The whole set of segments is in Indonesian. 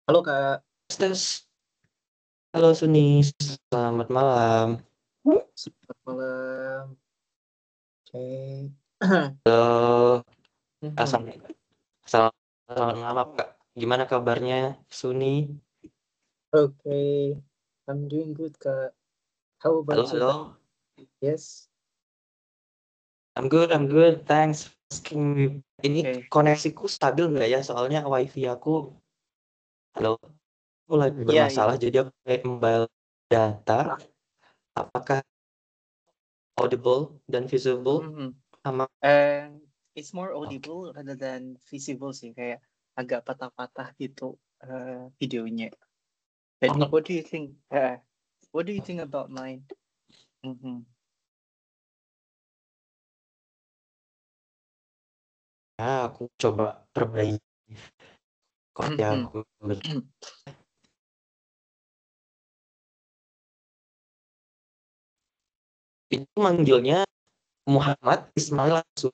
Halo Kak, Tes, halo Suni, selamat malam. selamat malam. Oke. Halo, Mhm. assalamualaikum. Selamat malam Kak. Gimana kabarnya Suni? Okay, I'm doing good Kak. How Halo, about you Kak? halo. Yes. I'm good. Thanks for asking me. Ini Okay. koneksiku stabil nggak ya? Soalnya wifi aku, halo, aku lagi Iya iya. bermasalah. Jadi aku kayak mobile data. Apakah audible dan visible Mhm. sama? It's more Oke. audible rather than visible sih, kayak agak patah-patah gitu videonya. Then Oh, what do you think about mine? Mhm. ya, aku coba perbaiki kopi Mhm. aku. Itu manggilnya Muhammad Ismail langsung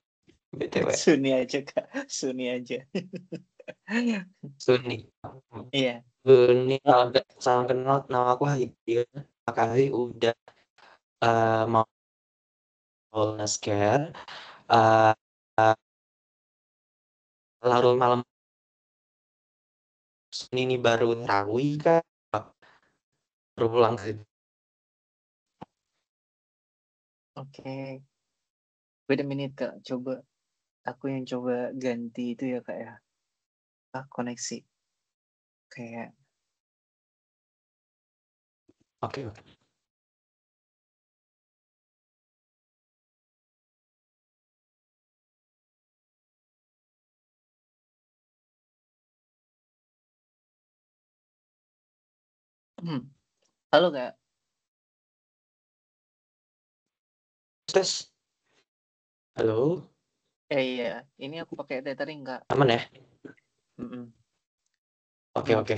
BTW. Suni aja Kak, Suni aja. Suni. Iya. Suni, salam kenal, nama aku Haidil. Makasih udah mau nge-share. Eh, eh, Larut malam Suni ini baru tarawih kan? Baru pulang sih. Oke. Wait a minute Kak, coba aku yang coba ganti itu ya Kak ya. Koneksi kayak Oke, oke. halo Kak. Tes. Halo, Iya, ini aku pakai tethering Kak. aman ya? Mhm, Oke, mhm, oke.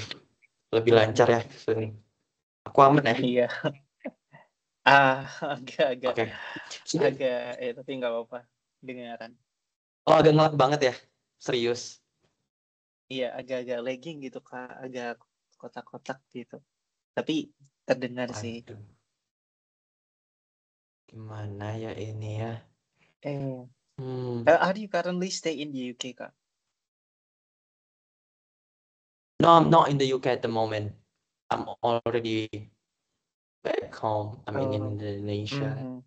Lebih lancar mhm. ya Suni. Aku aman ya? Iya. Ah, agak-agak Oke. Sini. agak tapi nggak apa-apa, dengaran. Oh, agak ngelak banget ya? Serius. Iya, agak-agak lagging gitu Kak, agak kotak-kotak gitu. Tapi terdengar sih. Waduh, gimana ya ini ya? Eh, Hmm. how do you currently stay in the UK Kak? No, I'm not in the UK at the moment. I'm already back home. I'm in Oh, Indonesia. mhm.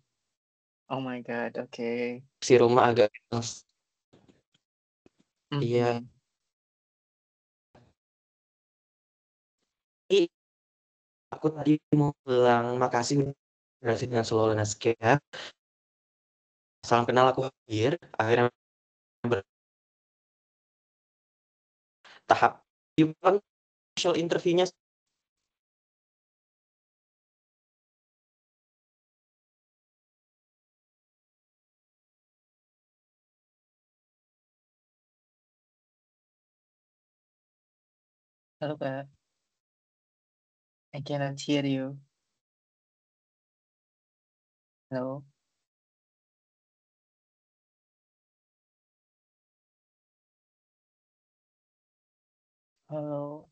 Oh my God, oke. Si rumah agak iya. Mhm. Ih, aku tadi mau bilang makasih berhasil dengan solo landscape. Salam kenal aku hadir. Akhirnya bertahap. Gimana initial interviewnya? Halo Kak, I cannot hear you. Halo, halo.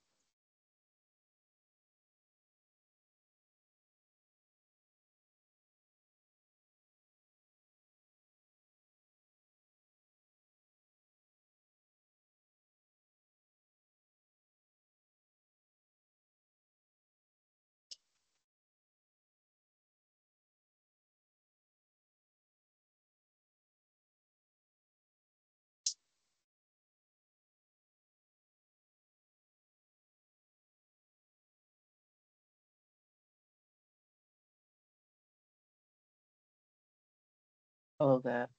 Halo Kak.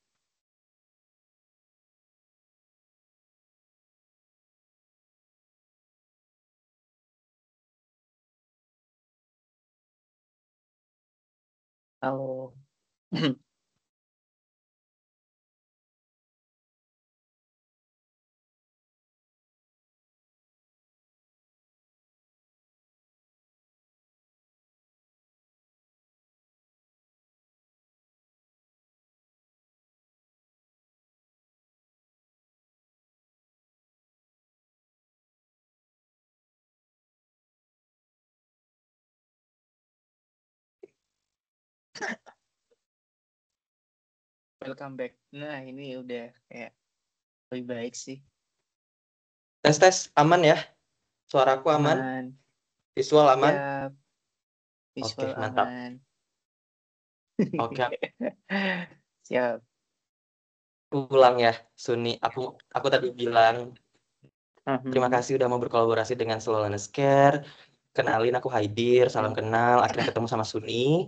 Halo. welcome back. Nah, ini udah kayak lebih baik sih. Tes aman ya? Suaraku aman? Aman. Visual aman? Ya, Oke, visual mantap. aman. Oke, Siap. aku ulang ya, Suni. Aku tadi bilang terima Mhm. kasih udah mau berkolaborasi dengan Slow Learners Care. Kenalin aku Haidir, salam Oke. kenal. Akhirnya ketemu sama Suni.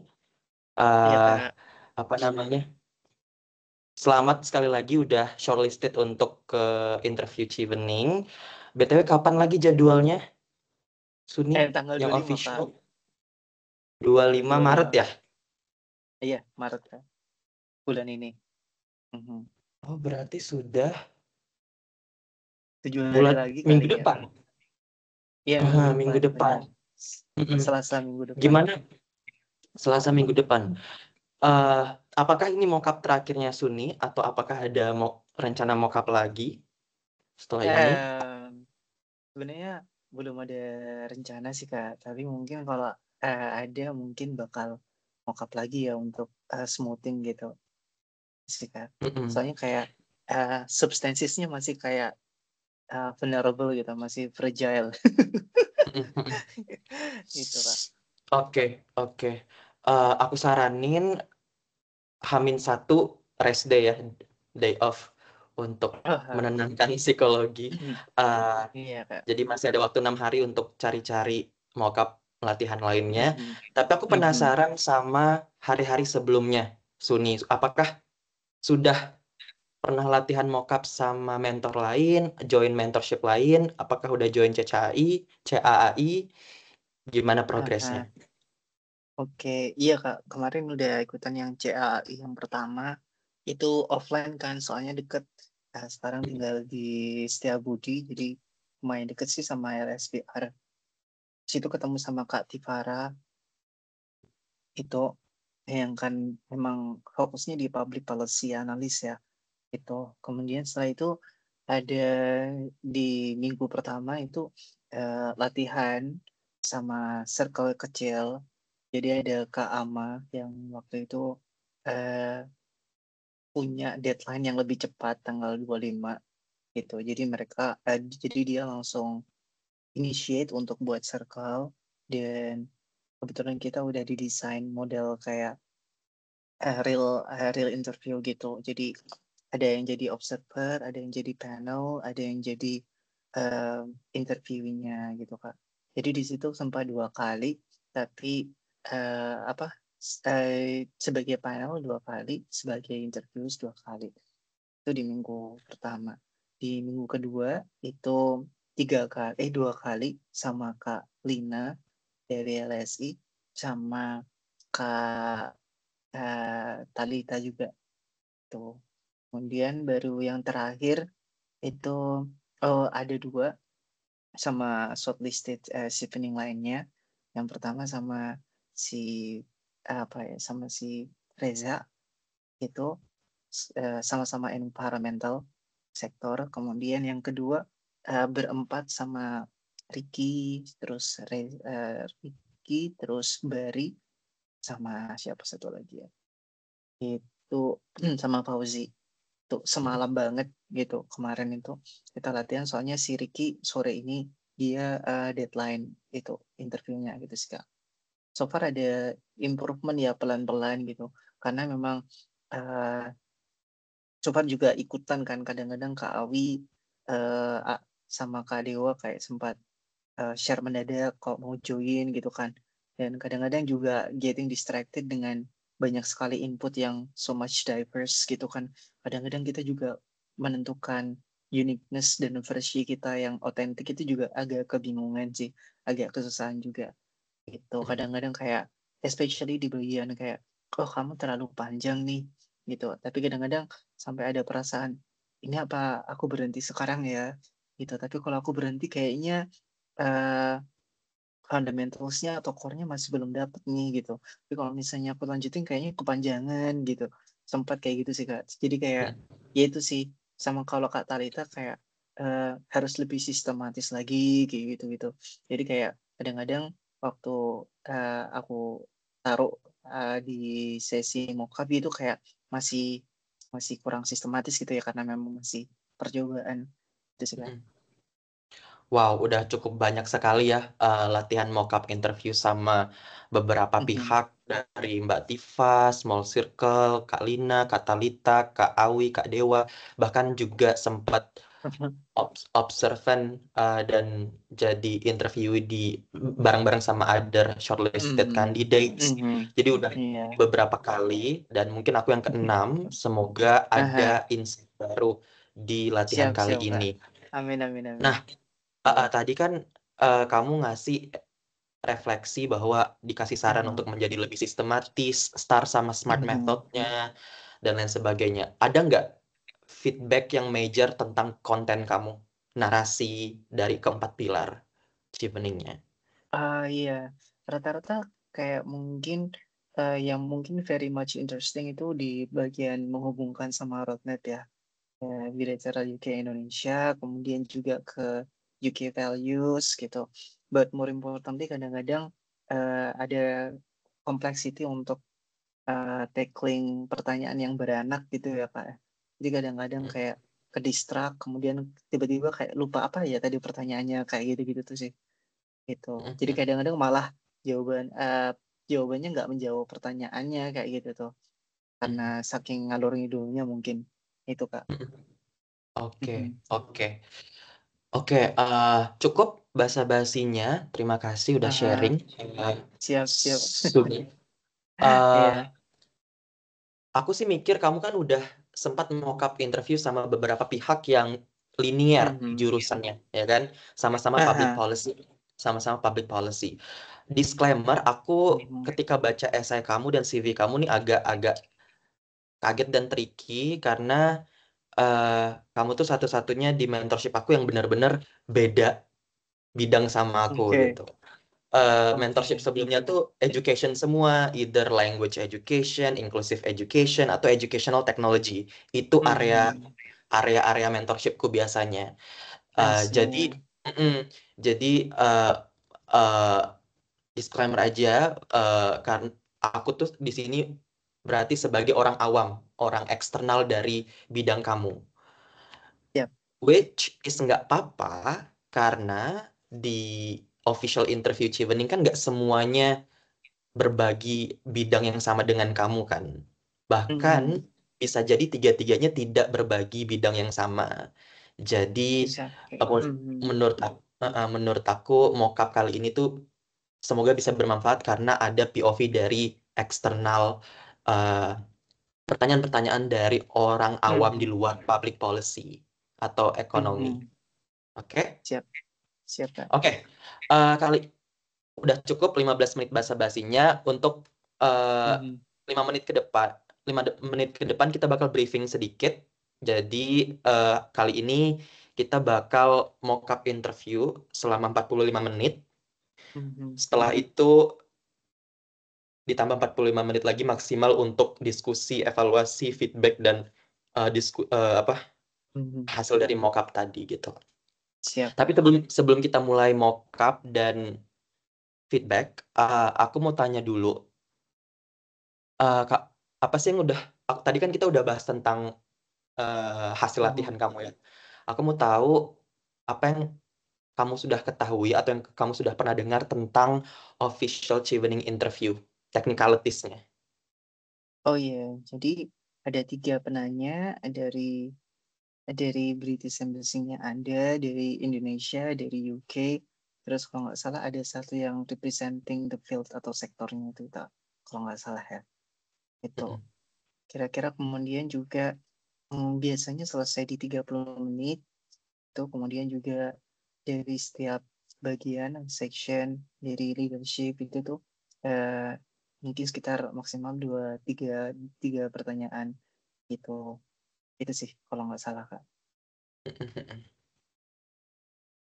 Iya, eh Kak. Apa namanya? Selamat sekali lagi udah shortlisted untuk ke interview Chevening. BTW kapan lagi jadwalnya, Suni? Tanggal Yang 25, Kak. official 25 Maret 25. ya? Iya, Maret, Kak. Bulan ini. Mhm. Oh, berarti sudah 7 hari bulan lagi minggu kali ya. depan. Iya, minggu Minggu depan, depan. benar. Mm-mm. Selasa minggu depan. Gimana? Selasa minggu depan. Eh, Apakah ini mockup terakhirnya Suni atau apakah ada rencana mockup lagi setelah ini? Em, Sebenarnya belum ada rencana sih, Kak. Tapi mungkin kalau ada mungkin bakal mockup lagi ya untuk smoothing gitu sih, Kak. Mm-mm. Soalnya kayak substansinya masih kayak vulnerable gitu, masih fragile. Mm-mm. Gitu, Kak. Oke, oke. Aku saranin H-1 rest day ya, day off untuk Oh, menenangkan psikologi. Eh, iya, Kak. jadi masih ada waktu 6 hari untuk cari-cari mockup latihan lainnya. Mhm, Tapi aku mhm. penasaran sama hari-hari sebelumnya, Suni. Apakah sudah pernah latihan mockup sama mentor lain, join mentorship lain? Apakah udah join CAAI? Gimana progresnya? Aha. Oke, iya, Kak. Kemarin udah ikutan yang CAI yang pertama. Itu offline kan, soalnya deket. Sekarang tinggal di Setiabudi, jadi lumayan deket sih sama RSBR. Situ ketemu sama Kak Tifara, itu yang kan memang fokusnya di public policy analyst ya. Itu. Kemudian setelah itu ada di minggu pertama itu latihan sama circle kecil. Jadi ada Kak Ama yang waktu itu eh, punya deadline yang lebih cepat tanggal 25 gitu. Jadi dia langsung initiate untuk buat circle, dan kebetulan kita udah didesain model kayak real interview gitu. Jadi ada yang jadi observer, ada yang jadi panel, ada yang jadi interviewnya gitu, Kak. Jadi di situ sempat 2 kali, tapi apa sebagai panel 2 kali, sebagai interview 2 kali. Itu di minggu pertama. Di minggu kedua itu 2 kali sama Kak Lina dari LSI, sama Kak Talita juga tuh. Kemudian baru yang terakhir itu ada 2 sama shortlisted chevening lainnya. Yang pertama sama si sama si Reza, itu sama-sama environmental sektor. Kemudian yang kedua berempat sama Ricky, terus Bari, sama siapa satu lagi ya? Itu sama Fauzi. Tuh semalam banget gitu kemarin itu kita latihan, soalnya si Ricky sore ini dia deadline itu interviewnya gitu sih, Kak. So far ada improvement ya, pelan-pelan gitu, karena memang uh, so far juga ikutan kan, kadang-kadang Kak Awi sama Kak Dewa kayak sempat share mendadak kok mau join gitu kan, dan kadang-kadang juga getting distracted dengan banyak sekali input yang so much diverse gitu kan. Kadang-kadang kita juga menentukan uniqueness dan versi kita yang otentik itu juga agak kebingungan sih, agak kesusahan juga gitu. Kadang-kadang kayak especially di bagian kayak, oh kamu terlalu panjang nih gitu, tapi kadang-kadang sampai ada perasaan, ini apa aku berhenti sekarang ya gitu. Tapi kalau aku berhenti kayaknya eh fundamentalsnya atau core-nya masih belum dapet nih gitu. Tapi kalau misalnya aku lanjutin kayaknya kepanjangan gitu. Sempat kayak gitu sih, Kak. Jadi kayak ya itu sih, sama kalau Kak Talita kayak harus lebih sistematis lagi kayak gitu-gitu. Jadi kayak kadang-kadang waktu aku taruh di sesi mockup itu kayak masih masih kurang sistematis gitu ya, karena memang masih percobaan. Itu sih, Kak. Mm. Wow, udah cukup banyak sekali ya latihan mock-up interview sama beberapa Mhm. pihak dari Mbak Tifa, Small Circle, Kak Lina, Kak Talita, Kak Awi, Kak Dewa, bahkan juga sempat observan dan jadi interview di bareng-bareng sama other shortlisted Mhm. candidates. Mhm. Jadi udah Iya. beberapa kali dan mungkin aku yang keenam. Semoga Aha. ada insight baru di latihan Siap, kali siap, Kak. ini. Amin, amin, amin. Nah, tadi kan kamu ngasih refleksi bahwa dikasih saran Mhm. untuk menjadi lebih sistematis, STAR sama SMART Mhm. methodnya, dan lain sebagainya. Ada nggak feedback yang major tentang konten kamu, narasi dari keempat pilar cheapeningnya? Iya, rata-rata kayak mungkin yang mungkin very much interesting itu di bagian menghubungkan sama roadmap ya. Bilateral UK Indonesia, kemudian juga ke UK values gitu. But more importantly kadang-kadang ada complexity untuk tackling pertanyaan yang beranak gitu ya, Pak. Jadi kadang-kadang kayak ke distract, kemudian tiba-tiba kayak lupa apa ya tadi pertanyaannya, kayak gitu-gitu tuh sih. Gitu. Jadi kadang-kadang malah jawabannya nggak menjawab pertanyaannya kayak gitu tuh. Karena saking ngalur ngidulnya mungkin. Itu, Kak. Oke, Mhm. oke, oke. Cukup basa-basinya. Terima kasih udah Aha. sharing. Eh, Siap, siap. Sudi. Eh, Iya. aku sih mikir kamu kan udah sempat mock-up interview sama beberapa pihak yang linear Mhm. jurusannya, ya kan? Sama-sama public Aha. policy, sama-sama public policy. Disclaimer, aku Mhm. ketika baca esai kamu dan CV kamu nih agak-agak kaget dan tricky karena eh, kamu tuh satu-satunya di mentorship aku yang benar-benar beda bidang sama aku Oke. gitu. Oke. Mentorship sebelumnya tuh education semua, either language education, inclusive education, atau educational technology. Itu Mhm. area-area mentorshipku biasanya. I Jadi, see. mm-mm, jadi uh, uh, disclaimer aja, kan aku tuh di sini berarti sebagai orang awam, orang eksternal dari bidang kamu. Siap. Which is nggak apa-apa karena di official interview Chevening kan nggak semuanya berbagi bidang yang sama dengan kamu kan. Bahkan Mhm. bisa jadi tiga-tiganya tidak berbagi bidang yang sama. Jadi Exactly. Mhm. menurut aku mockup kali ini tuh semoga bisa bermanfaat karena ada POV dari eksternal eh, pertanyaan-pertanyaan dari orang awam di Mhm. luar public policy atau ekonomi. Mhm. Oke? Siap. Siap, Kak. Oke. Kali udah cukup 15 menit basa-basinya untuk eh, Mhm. 5 menit ke depan. 5 menit ke depan kita bakal briefing sedikit. Jadi kali ini kita bakal mock-up interview selama 45 menit. Mhm. Setelah itu ditambah 45 menit lagi maksimal untuk diskusi, evaluasi, feedback dan apa Mhm. hasil dari mock-up tadi gitu. Siap. Tapi sebelum kita mulai mock-up dan feedback, aku mau tanya dulu, Kak, apa sih yang tadi kan kita udah bahas tentang hasil Mhm. latihan kamu ya. Aku mau tahu apa yang kamu sudah ketahui atau yang kamu sudah pernah dengar tentang official chevening interview, technicalities-nya. Oh iya, jadi ada 3 penanya dari British Embassy-nya ada, dari Indonesia, dari UK, terus kalau nggak salah ada satu yang representing the field atau sektornya itu, tak, kalau nggak salah ya. Itu. Mm-mm. Kira-kira kemudian juga biasanya selesai di 30 menit, itu kemudian juga dari setiap bagian, section, dari leadership itu tuh eh, mungkin sekitar maksimal 2, 3 pertanyaan gitu. Itu sih kalau nggak salah, Kak.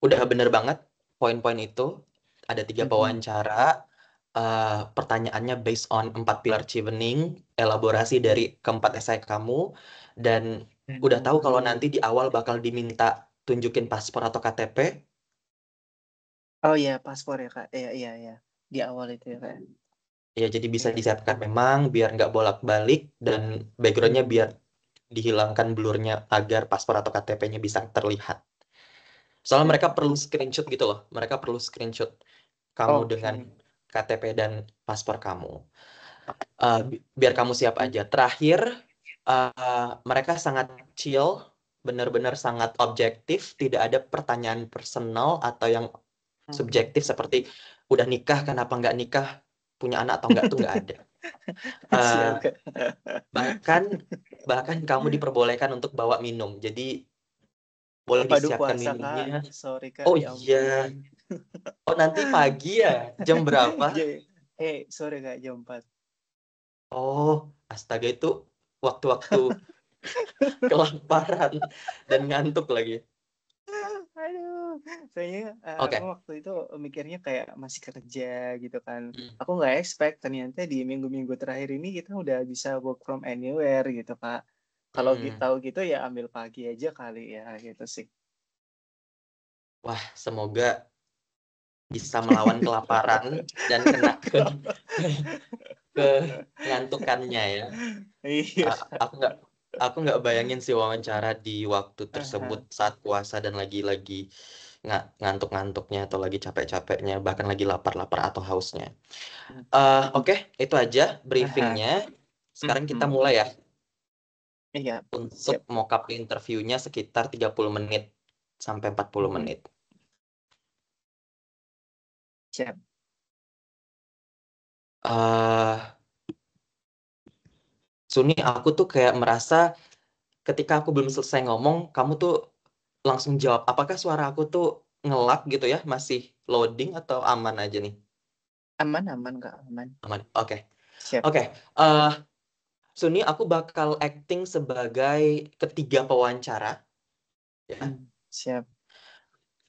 Udah bener banget poin-poin itu. Ada 3 Mhm. pewawancara. Pertanyaannya based on 4 pilar chevening, elaborasi dari keempat esai kamu, dan udah tahu kalau nanti di awal bakal diminta tunjukin paspor atau KTP. Oh iya, paspor ya, Kak. Iya, iya, iya. Di awal itu ya, Kak. Ya, jadi bisa Iya. disiapkan memang biar nggak bolak-balik dan backgroundnya biar Mhm. dihilangkan blurnya agar paspor atau KTP-nya bisa terlihat. Soalnya mereka perlu screenshot gitu loh. Mereka perlu screenshot kamu dengan KTP dan paspor kamu. Biar kamu siap aja. Terakhir, mereka sangat chill, benar-benar sangat objektif, tidak ada pertanyaan personal atau yang subjektif seperti udah nikah, kenapa nggak nikah, punya anak atau nggak, tuh nggak ada. Siap, Kak. bahkan kamu diperbolehkan untuk bawa minum, jadi boleh Waduh, disiapkan puasa, Kak. minumnya. Sorry, Kak. Oh Ya iya, ampun. oh nanti pagi ya, jam berapa? Sorry, Kak, jam 4. Oh, astaga, itu waktu-waktu kelaparan dan ngantuk lagi. Aduh, soalnya aku Oke. waktu itu mikirnya kayak masih kerja gitu kan. Hmm. Aku nggak expect ternyata di minggu-minggu terakhir ini kita udah bisa work from anywhere gitu, Kak. Kalau tahu gitu ya ambil pagi aja kali ya gitu sih. Wah, semoga bisa melawan kelaparan dan kena ke ngantukannya ya. Iya. Aku nggak bayangin sih wawancara di waktu tersebut Aha. saat puasa dan lagi ngantuk-ngantuknya atau lagi capek-capeknya, bahkan lagi lapar-lapar atau hausnya. Oke, itu aja Aha. briefingnya. Sekarang kita Mhm. mulai ya Iya, untuk siap. mock-up interviewnya sekitar 30 menit sampai 40 Mhm. menit. Siap. eh Suni, aku tuh kayak merasa ketika aku belum selesai ngomong, kamu tuh langsung jawab. Apakah suara aku tuh ngelak gitu ya? Masih loading atau aman aja nih? Aman, aman, Kak, aman. Aman. Oke. Siap. Oke. eh Suni, aku bakal acting sebagai ketiga pewawancara ya. Siap.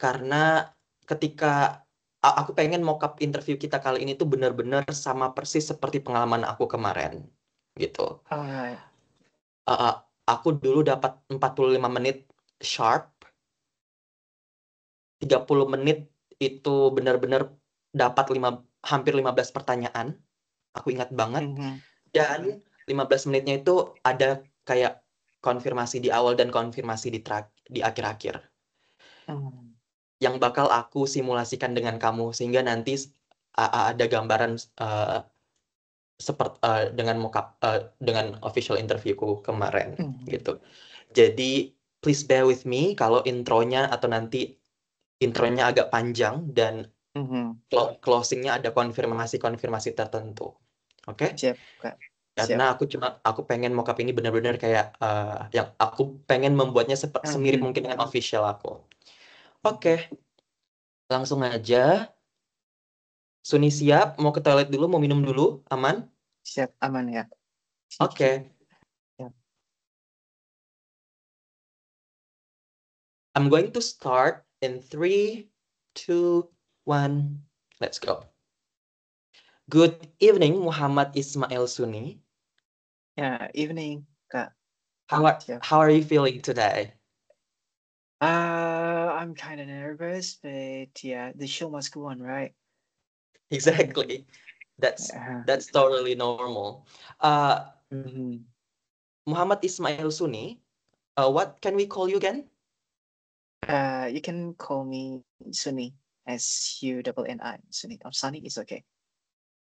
Karena ketika aku pengen mock-up interview kita kali ini tuh benar-benar sama persis seperti pengalaman aku kemarin gitu. Alright. Eh, aku dulu dapat 45 menit sharp, 30 menit itu benar-benar dapat hampir 15 pertanyaan. Aku ingat banget. Mhm. Dan 15 menitnya itu ada kayak konfirmasi di awal dan konfirmasi di akhir-akhir. Mhm. Yang bakal aku simulasikan dengan kamu sehingga nanti ada gambaran seperti dengan dengan official interviewku kemarin Mhm. gitu. Jadi please bear with me kalau intronya agak panjang dan Mhm. closingnya ada konfirmasi-konfirmasi tertentu. Oke? Siap, Kak. Karena Siap. aku pengen mock-up ini benar-benar kayak yang aku pengen membuatnya semirip Mhm. mungkin dengan official aku. Oke, langsung aja. Suni siap, mau ke toilet dulu, mau minum dulu, aman? Siap, aman ya. Oke, Siap. I'm going to start in 3, 2, 1, let's go. Good evening, Muhammad Ismail Suni. Ya, evening, Kak. Siap. How are you feeling today? I'm kind of nervous, but yeah, the show must go on, right? Exactly. That's Uh, that's totally normal. Uh, mhm. Muhammad Ismail Suni, what can we call you again? You can call me Sunny, Sunni. Sunny or Sunny is okay.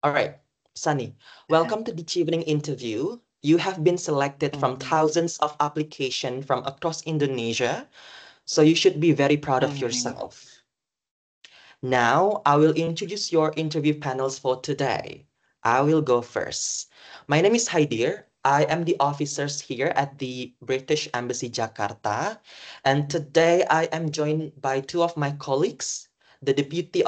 All right, Sunny, welcome to the evening interview. You have been selected from Mhm. thousands of applications from across Indonesia, so you should be very proud of Mhm. yourself. Now, I will introduce your interview panels for today. I will go first. My name is Haidir. I am the officers here at the British Embassy Jakarta, and today I am joined by two of my colleagues, the deputy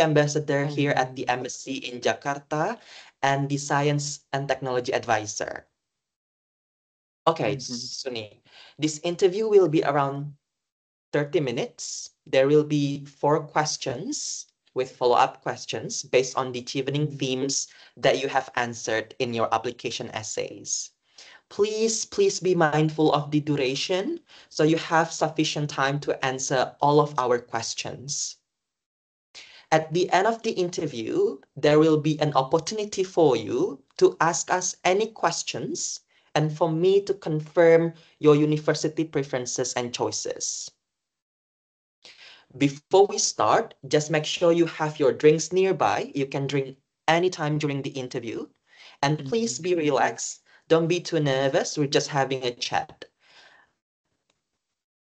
ambassador here at the embassy in Jakarta, and the science and technology advisor. Okay, Suni, this interview will be around 30 minutes. There will be 4 questions with follow-up questions based on the evening themes that you have answered in your application essays. Please be mindful of the duration so you have sufficient time to answer all of our questions. At the end of the interview, there will be an opportunity for you to ask us any questions, and for me to confirm your university preferences and choices. Before we start, just make sure you have your drinks nearby. You can drink anytime during the interview. And please be relaxed. Don't be too nervous. We're just having a chat.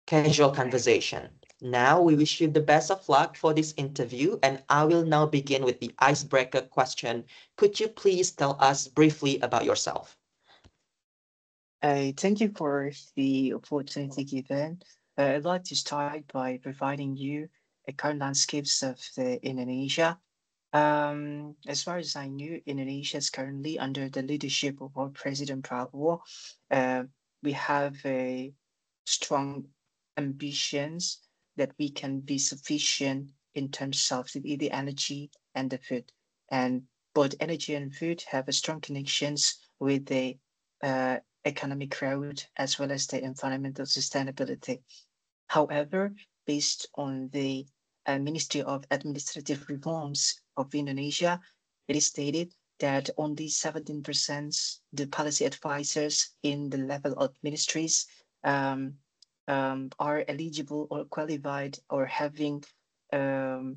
Casual conversation. Now we wish you the best of luck for this interview, and I will now begin with the icebreaker question. Could you please tell us briefly about yourself? Thank you for the opportunity given. I'd like to start by providing you a current landscapes of Indonesia. As far as I knew, Indonesia is currently under the leadership of our President Prabowo. We have a strong ambitions that we can be sufficient in terms of the energy and the food. And both energy and food have a strong connections with the uh, economic growth as well as the environmental sustainability. However, based on the Ministry of Administrative Reforms of Indonesia, it is stated that only 17% the policy advisors in the level of ministries um, are eligible or qualified or having um,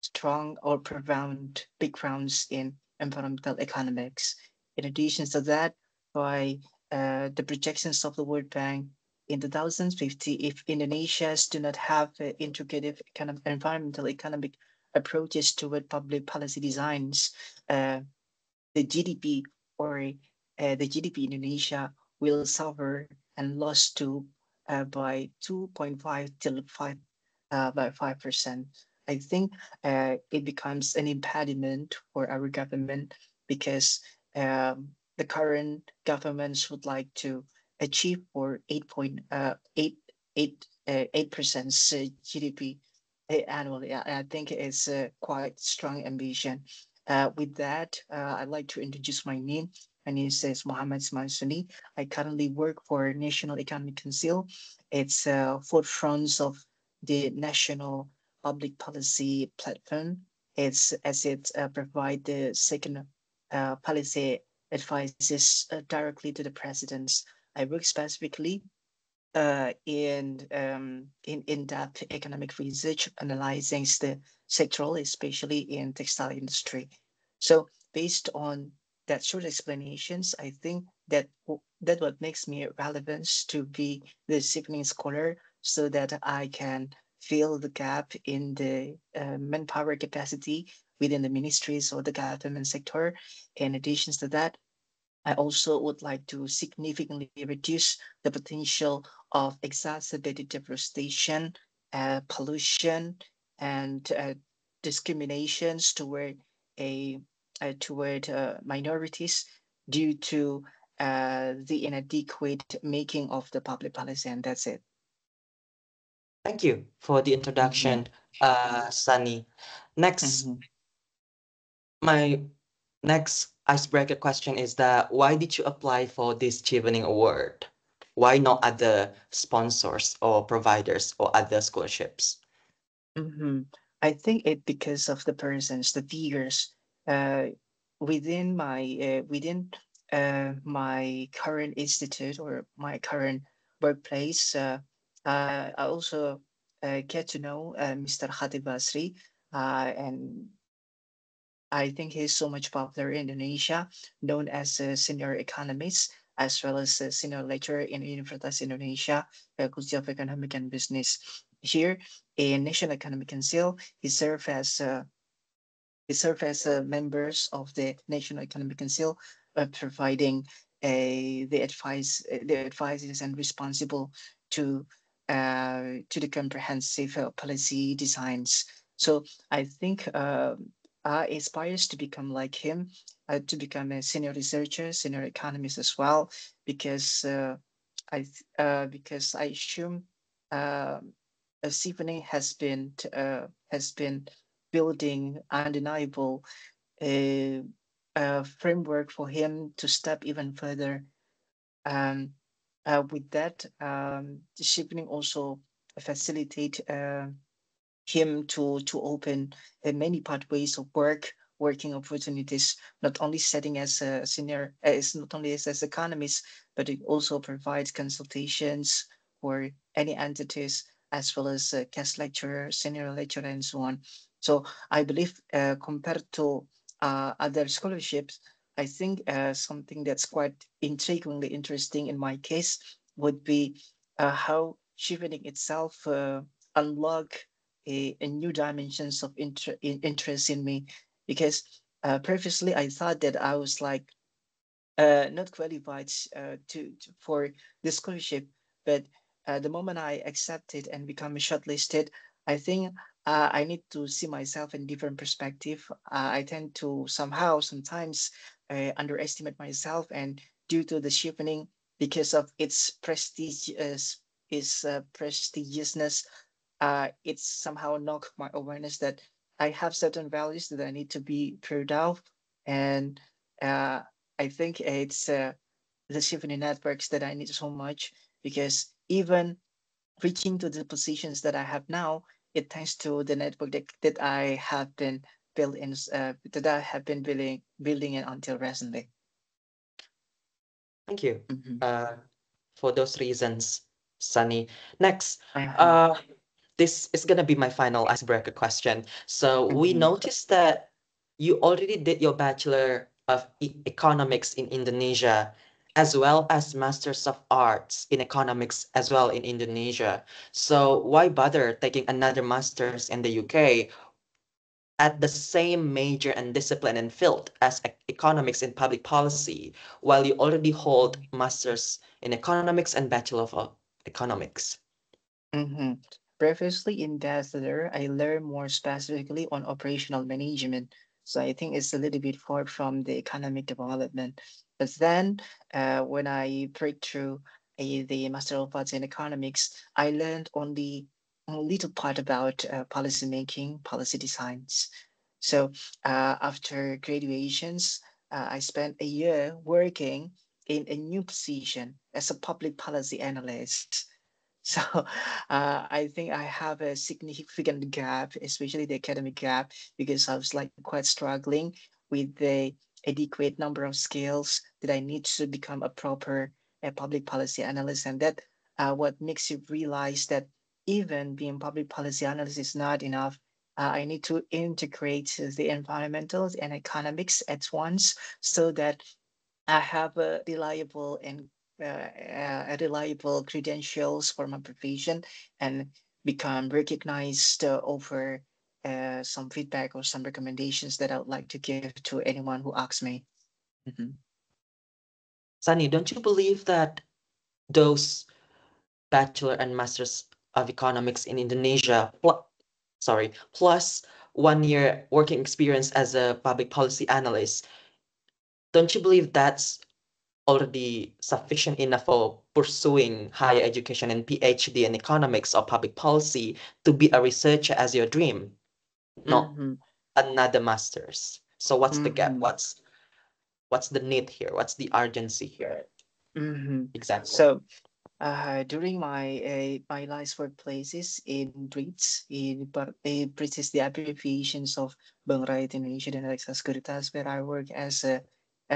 strong or profound backgrounds in environmental economics. In addition to that, by the projections of the World Bank, in 2050, if Indonesia's do not have integrated environmental economic approaches toward public policy designs, the GDP or the GDP Indonesia will suffer and lost to by 2.5 till 5 by 5%. I think it becomes an impediment for our government because the current governments would like to achieve for 8.8% GDP annually. I think it's a quite strong ambition. With that, I'd like to introduce my name. My name is Mohammed Smansuni. I currently work for National Economic Council. It's forefront of the national public policy platform. It's as it provide the second policy advices directly to the presidents. I work specifically in in-depth economic research analyzing the sectoral, especially in textile industry. So based on that short explanations, I think that that what makes me relevant to be the disciplining scholar, so that I can fill the gap in the manpower capacity within the ministries or the government sector. In addition to that, I also would like to significantly reduce the potential of exacerbated deforestation, pollution, and discriminations a toward minorities due to the inadequate making of the public policy, and that's it. Thank you for the introduction, Sunny. Next, my next icebreaker question is that why did you apply for this Chevening Award? Why not other sponsors or providers or other scholarships? I think it because of the persons, the figures uh, within my current institute or my current workplace. I also get to know Mr. Khatib Basri, and I think he's so much popular in Indonesia, known as a senior economist as well as a senior lecturer in Universitas Indonesia, Faculty of Economic and Business. Here in National Economic Council, he served as members of the National Economic Council, providing the advices and responsible to the comprehensive policy designs. So I think aspires to become like him, to become a senior researcher, senior economist as well, because because I assume uh, Stephanie has been building undeniable uh, framework for him to step even further. Um, with that, the shifting also facilitate him to open many pathways of work working opportunities, not only setting as a senior, as not only as economist, but it also provides consultations for any entities, as well as guest lecturer, senior lecturer, and so on. So I believe compared to other scholarships, I think something that's quite intriguingly interesting in my case would be how chevening itself unlock a new dimensions of interest in me, because previously I thought that I was like not qualified for the scholarship, but the moment I accepted and become shortlisted, I think I need to see myself in different perspective. I tend to sometimes underestimate myself, and due to the cheapening, because of its prestige, its prestigiousness, it's somehow knocked my awareness that I have certain values that I need to be proud of, and uh, I think it's the Symphony networks that I need so much, because even reaching to the positions that I have now, it thanks to the network that I have been that I have been building it until recently. Thank you Mhm. for those reasons, Sunny. Next, Uh-huh. uh, this is gonna be my final icebreaker question. So we Mhm. noticed that you already did your Bachelor of Economics in Indonesia, as well as Masters of Arts in Economics as well in Indonesia. So why bother taking another Masters in the UK at the same major and discipline and field as Economics and Public Policy, while you already hold Masters in Economics and Bachelor of Economics? Mhm. Previously in Bachelor, I learned more specifically on operational management. So I think it's a little bit far from the economic development. But then, when I break through the Master of Arts in Economics, I learned only a little part about policy making, policy designs. So after graduations, I spent a year working in a new position as a public policy analyst. So I think I have a significant gap, especially the academic gap, because I was like quite struggling with the adequate number of skills that I need to become a proper public policy analyst. And that what makes you realize that even being public policy analyst is not enough. I need to integrate the environmental and economics at once, so that I have a reliable credentials for my profession, and become recognized over some feedback or some recommendations that I would like to give to anyone who asks me. Mhm. Sunny, don't you believe that those Bachelor and Masters of Economics in Indonesia, plus 1 year working experience as a public policy analyst, don't you believe that's already sufficient enough for pursuing higher education and PhD in economics or public policy to be a researcher as your dream, not Mhm. another master's? So what's the gap? Mhm. What's the need here? What's the urgency here? Mhm. Example. So during my last workplaces in REITs, REITs is the abbreviations of Bank Rakyat Indonesia dan Reksa Sekuritas, where I work as a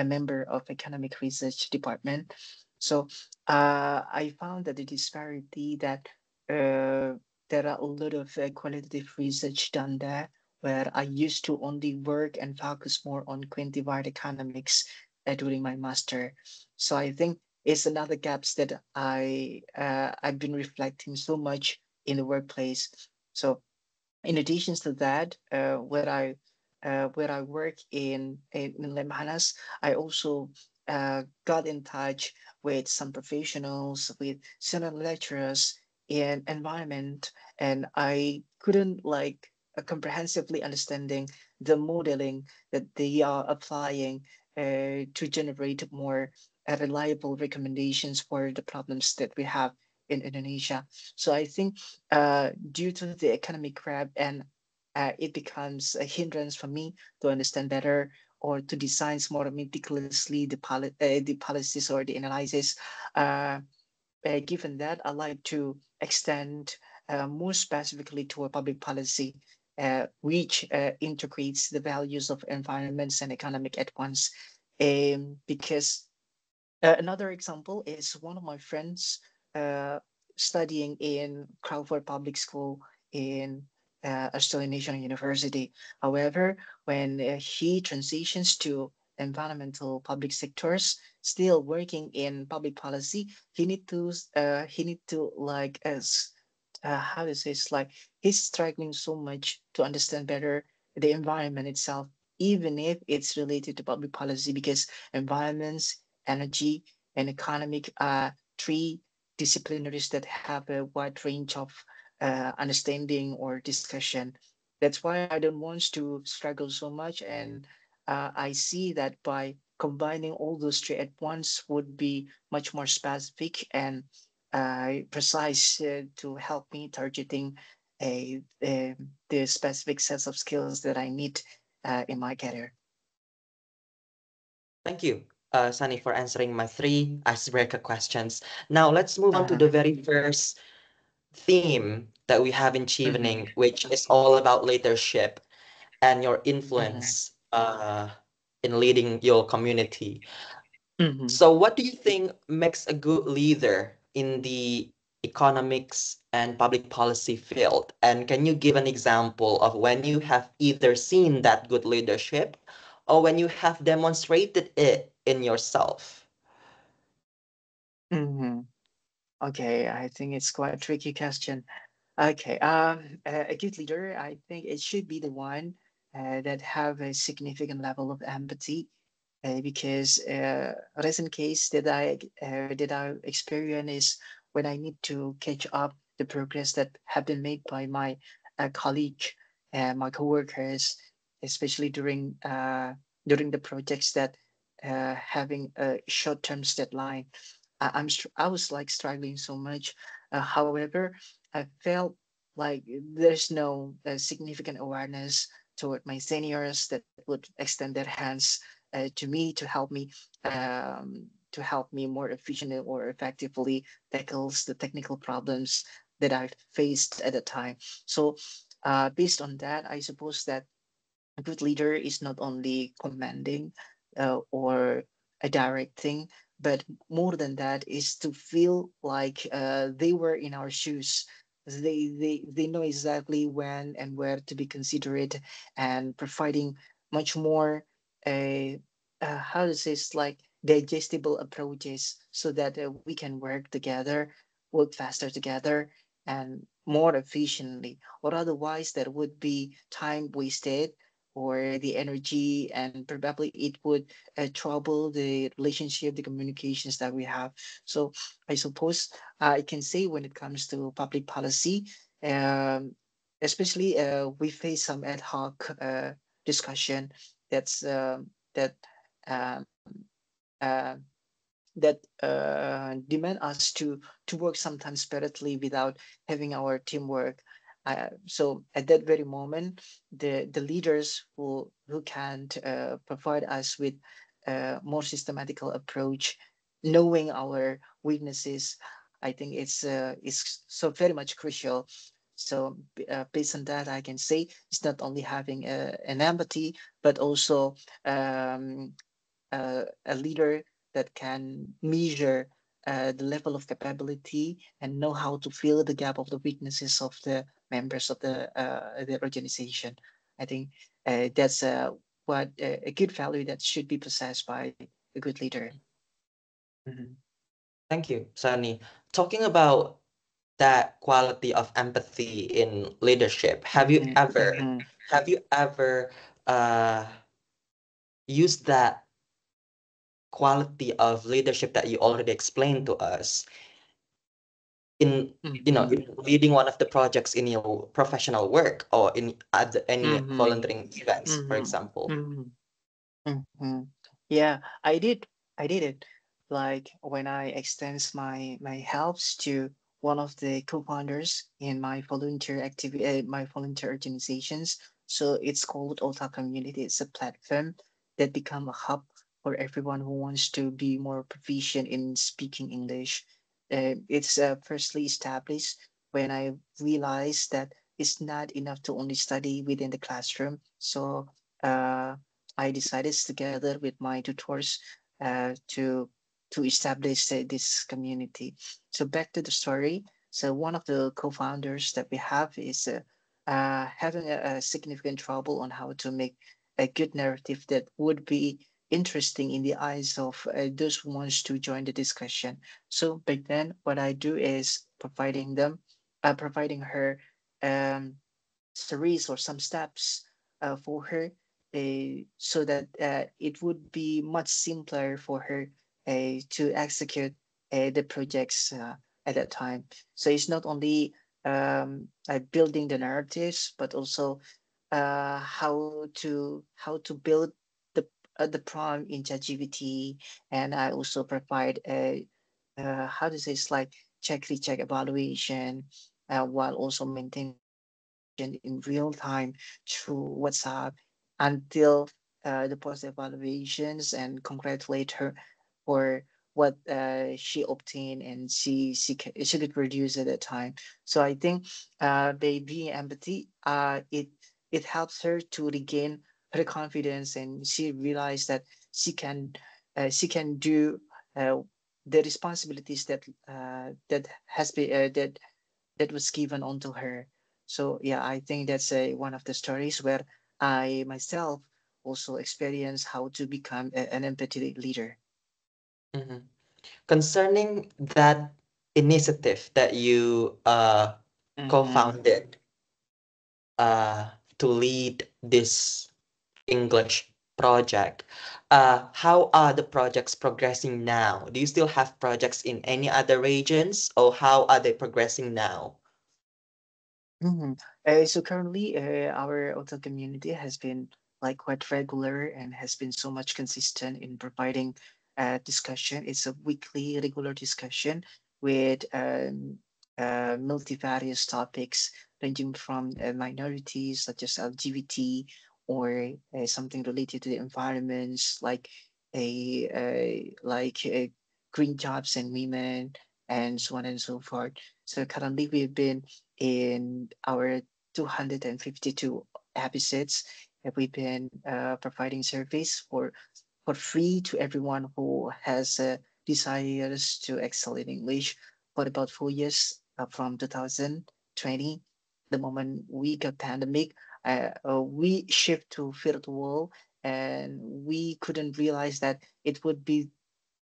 member of economic research department. So I found that the disparity that there are a lot of qualitative research done there, where I used to only work and focus more on quantified economics during my master. So I think it's another gaps that I've been reflecting so much in the workplace. So in addition to that, where I work in Lemhanas, I also got in touch with some professionals, with senior lecturers in environment, and I couldn't like comprehensively understanding the modeling that they are applying to generate more reliable recommendations for the problems that we have in Indonesia. So I think due to the economic grab, and it becomes a hindrance for me to understand better or to design more meticulously the policies or the analysis. Uh, Given that, I like to extend more specifically to a public policy which integrates the values of environments and economic at once. Because another example is one of my friends uh, studying in Crawford Public School in Australian National University. However, when he transitions to environmental public sectors, still working in public policy, he need to like as how to say it's like he's struggling so much to understand better the environment itself, even if it's related to public policy, because environments, energy, and economic are three disciplinaries that have a wide range of understanding or discussion. That's why I don't want to struggle so much, and I see that by combining all those three at once would be much more specific and precise to help me targeting the specific sets of skills that I need in my career. Thank you, Sunny, for answering my 3 icebreaker questions. Now let's move on to Uh, the very first theme that we have in mhm, Chevening, which is all about leadership and your mhm, influence in leading your community. mhm, So, what do you think makes a good leader in the economics and public policy field? And can you give an example of when you have either seen that good leadership or when you have demonstrated it in yourself? mhm. Okay, I think it's quite a tricky question. Okay, a good leader, I think it should be the one that have a significant level of empathy, because a recent case that I experience is when I need to catch up the progress that have been made by my colleague and my coworkers, especially during the projects that having a short-term deadline. I was like struggling so much. However, I felt like there's no significant awareness toward my seniors that would extend their hands to me to help me more efficiently or effectively tackles the technical problems that I faced at the time. So, based on that, I suppose that a good leader is not only commanding or a directing, but more than that is to feel like they were in our shoes. They know exactly when and where to be considerate, and providing much more how to say it's like digestible approaches so that we can work together, work faster together, and more efficiently. Or otherwise, there would be time wasted or the energy, and probably it would trouble the relationship, the communications that we have. So I suppose I can say when it comes to public policy, um, especially we face some ad hoc discussion that's um, uh, demand us to work sometimes separately without having our teamwork. So at that very moment, the leaders who can provide us with a more systematical approach, knowing our weaknesses, I think it's so very much crucial. So based on that, I can say it's not only having an empathy, but also a leader that can measure the level of capability and know how to fill the gap of the weaknesses of the members of the organization. I think that's what a good value that should be possessed by a good leader. Mhm. Thank you, Sunny. Talking about that quality of empathy in leadership, Mhm, mhm, have you ever uh, used that quality of leadership that you already explained to us in mhm, in leading one of the projects in your professional work or in any mhm, volunteering events, for mhm, example? mhm, mhm. Yeah, I did it. Like when I extends my helps to one of the co-founders in my volunteer activity, my volunteer organizations. So it's called Ota Community. It's a platform that become a hub for everyone who wants to be more proficient in speaking English. It's firstly established when I realized that it's not enough to only study within the classroom. So I decided together with my tutors to establish this community. So back to the story. So one of the co-founders that we have is having a significant trouble on how to make a good narrative that would be interesting in the eyes of those who wants to join the discussion. So back then, what I do is providing her um, series or some steps for her, so that it would be much simpler for her to execute the projects at that time. So it's not only building the narratives, but also how to build the prompt in ChatGPT, and I also provide a how to say, it's like check recheck evaluation, while also maintaining communication in real time through WhatsApp until the post evaluations and congratulate her for what she obtained and she could produce at that time. So I think by being empathy, it helps her to regain her confidence, and she realized that she can do uh, the responsibilities that was given onto her. So yeah, I think that's one of the stories where I myself also experienced how to become an empathy leader. Mhm. Concerning that initiative that you Mm-hmm. co-founded uh, to lead this English project, how are the projects progressing now? Do you still have projects in any other regions, or how are they progressing now? Mm-hmm. So currently, our hotel community has been like quite regular and has been so much consistent in providing discussion. It's a weekly regular discussion with multivarious topics ranging from minorities such as LGBT, or something related to the environments like green jobs and women, and so on and so forth. So currently, we've been in our 252 episodes. We've been providing surveys for free to everyone who has desires to excel in English for about 4 years, from 2020, the moment we got pandemic. We shift to virtual, and we couldn't realize that it would be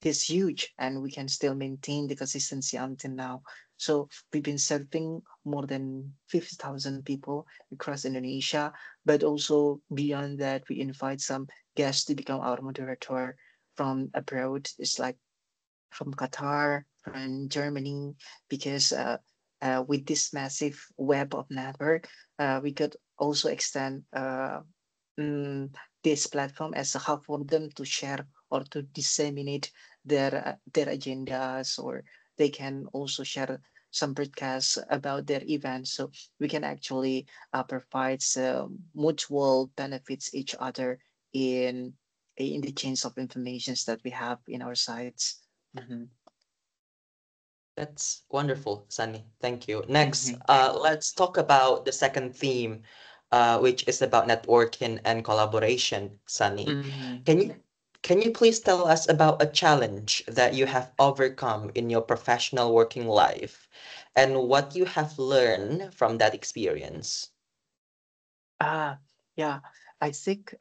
is huge, and we can still maintain the consistency until now. So we've been serving more than 50,000 people across Indonesia, but also beyond that, we invite some guests to become our moderator from abroad. It's like from Qatar, from Germany, because with this massive web of network, we could also extend mm, this platform as a hub for them to share or to disseminate their agendas, or they can also share some broadcasts about their events. So we can actually provide some mutual benefits each other in the chains of informations that we have in our sites. Mhm. That's wonderful, Sunny. Thank you. Next, Mhm. let's talk about the second theme, which is about networking and collaboration, Sunny. Mhm. Can you can you please tell us about a challenge that you have overcome in your professional working life and what you have learned from that experience? Ah, yeah. I think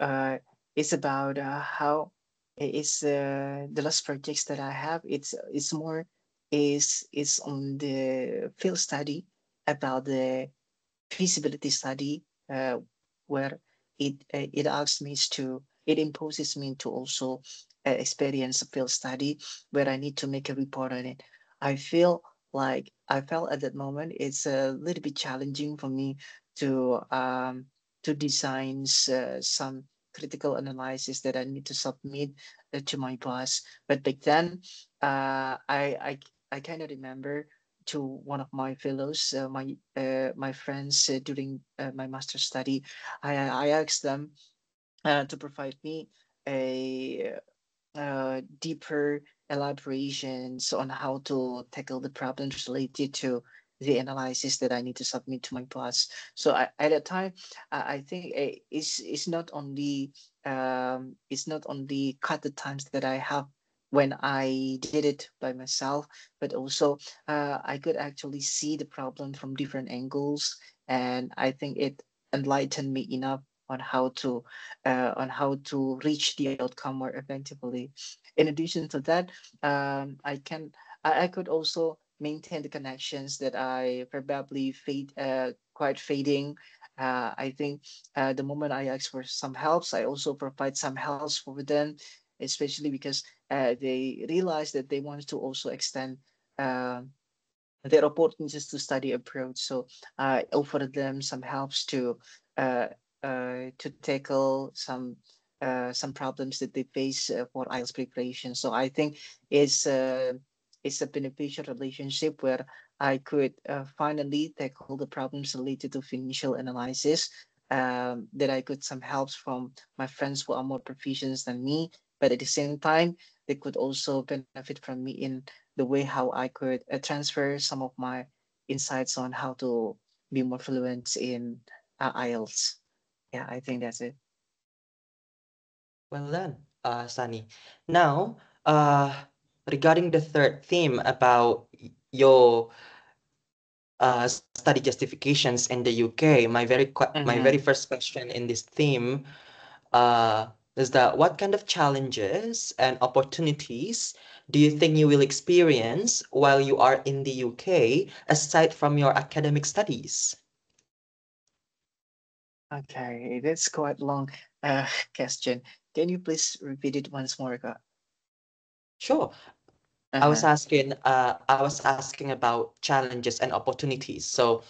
it's about how it's the last projects that I have. It's more is on the field study about the feasibility study, where it asks me to it imposes me to also experience a field study where I need to make a report on it. I felt at that moment it's a little bit challenging for me to um to design some critical analysis that I need to submit to my boss. But back then, I kind of remember to one of my fellows, my friends during my master study. I asked them to provide me a deeper elaborations on how to tackle the problems related to the analysis that I need to submit to my boss. So at that time, I think it's not only cut the times that I have when I did it by myself, but also I could actually see the problem from different angles, and I think it enlightened me enough on how to reach the outcome more effectively. In addition to that, I could also maintain the connections that I probably quite fading. I think the moment I ask for some helps, I also provide some helps for them, especially because they realize that they want to also extend uh, their opportunities to study abroad. So I offer them some helps uh, to tackle some problems that they face for IELTS preparation. So I think it's a beneficial relationship where I could finally tackle the problems related to financial analysis. That I got some helps from my friends who are more proficient than me, but at the same time, they could also benefit from me in the way how I could transfer some of my insights on how to be more fluent in IELTS. Yeah, I think that's it. Well done, Sunny. Now, regarding the third theme about your study justifications in the UK, my very Mm-hmm. first question in this theme is that what kind of challenges and opportunities do you think you will experience while you are in the UK aside from your academic studies? Okay, that's quite long question. Can you please repeat it once more? Sure. Uh-huh. I was asking about challenges and opportunities. So,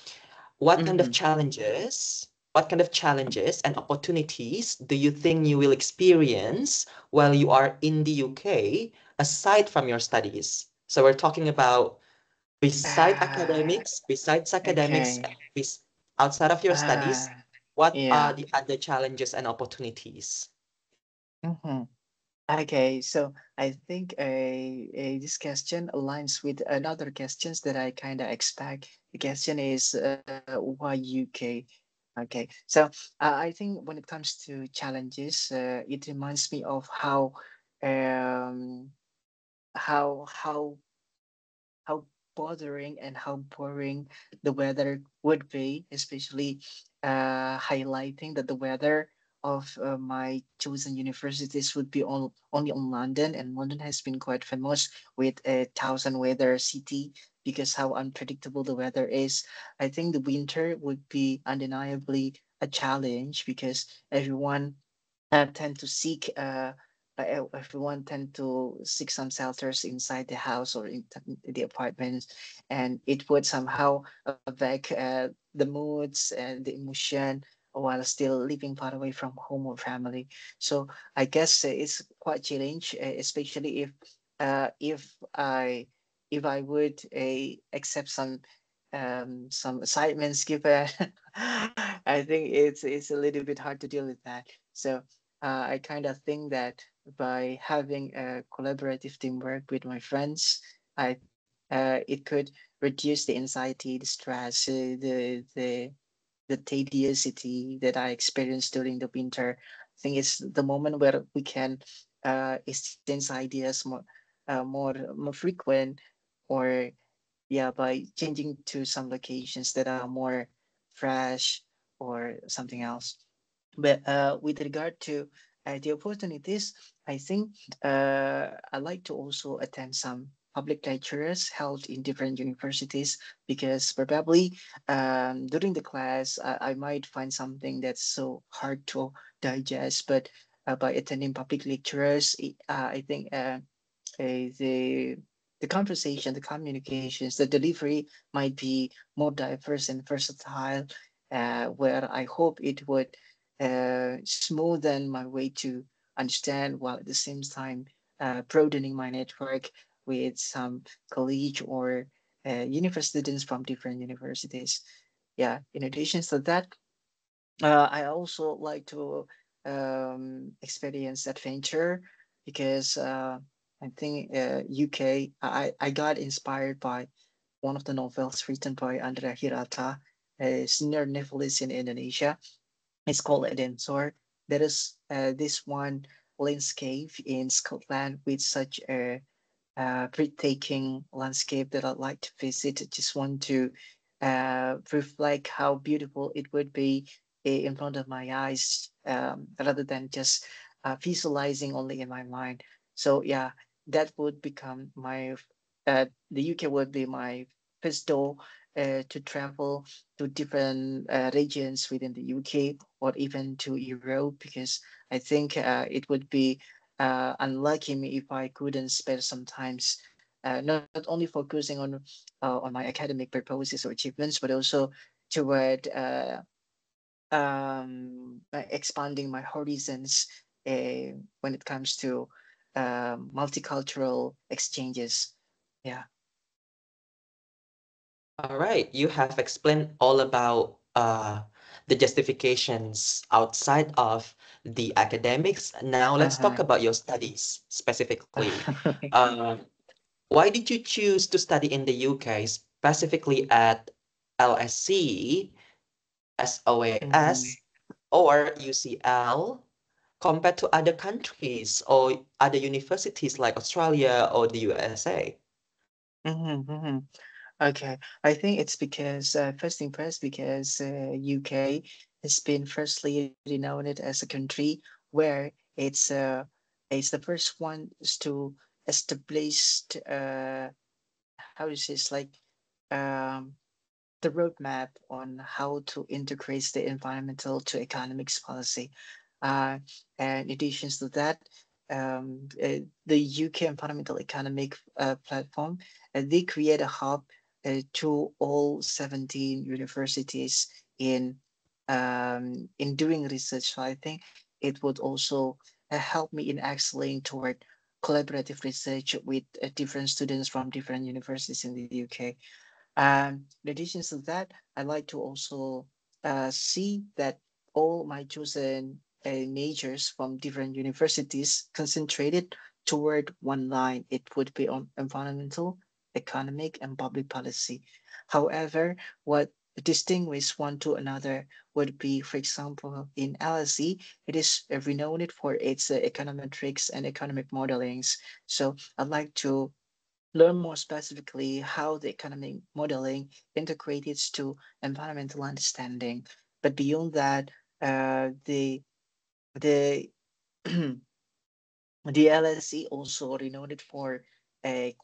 what kind of Mm-hmm. challenges, what kind of challenges and opportunities do you think you will experience while you are in the UK aside from your studies? So we're talking about Ah, besides academics, okay. outside of your studies, Ah, what are yeah. the other challenges and opportunities? Mm-hmm. Okay, so I think this question aligns with another questions that I kind of expect. The question is why UK? Okay, so I think when it comes to challenges, it reminds me of um, how how bothering and how boring the weather would be, especially highlighting that the weather of my chosen universities would be only on London, and London has been quite famous with a thousand weather city because how unpredictable the weather is. I think the winter would be undeniably a challenge because everyone tend to seek everyone tend to seek some shelters inside the house or in the apartments, and it would somehow affect the moods and the emotion while still living far away from home or family. So I guess it's quite challenge, especially if I would accept some assignments given. I think it's a little bit hard to deal with that. So I kind of think that by having a collaborative teamwork with my friends, it could reduce the anxiety, the stress, the tediousity that I experienced during the winter. I think it's the moment where we can exchange ideas more frequent, or yeah, by changing to some locations that are more fresh or something else. But with regard to the opportunities, I think I like to also attend some public lectures held in different universities because probably during the class I might find something that's so hard to digest. But by attending public lectures, I think the conversation, the communications, the delivery might be more diverse and versatile, where I hope it would smoothen my way to understand while at the same time broadening my network with some college or university students from different universities. Yeah, in addition to that, I also like to experience adventure because I think UK, I got inspired by one of the novels written by Andrea Hirata, a senior novelist in Indonesia. It's called Edensor. There is this one landscape in Scotland with such a breathtaking landscape that I'd like to visit. I just want to reflect how beautiful it would be in front of my eyes, rather than just visualizing only in my mind. So yeah, that would become my the UK would be my first door to travel to different regions within the UK or even to Europe, because I think it would be unlucky me if I couldn't spend some times not only focusing on my academic purposes or achievements, but also toward expanding my horizons when it comes to multicultural exchanges. Yeah. All right, you have explained all about the justifications outside of the academics. Now let's talk Uh-huh. about your studies specifically. Uh, why did you choose to study in the UK, specifically at LSC, Mhm. SOAS, or UCL, compared to other countries or other universities like Australia or the USA? Mhm, mhm. Okay, I think it's because first thing first, because UK has been firstly renowned as a country where it's the first one to establish how to say, it's like um, the roadmap on how to integrate the environmental to economics policy. Uh, and in addition to that, the UK Environmental Economic Platform, they create a hub to all 17 universities in doing research. So I think it would also help me in excelling toward collaborative research with different students from different universities in the UK. In addition to that, I like to also see that all my chosen majors from different universities concentrated toward one line. It would be on environmental, economic, and public policy. However, what distinguishes one to another would be, for example, in LSE, it is renowned for its econometrics and economic modelings. So I'd like to learn more specifically how the economic modeling integrates to environmental understanding. But beyond that, the the LSE also renowned for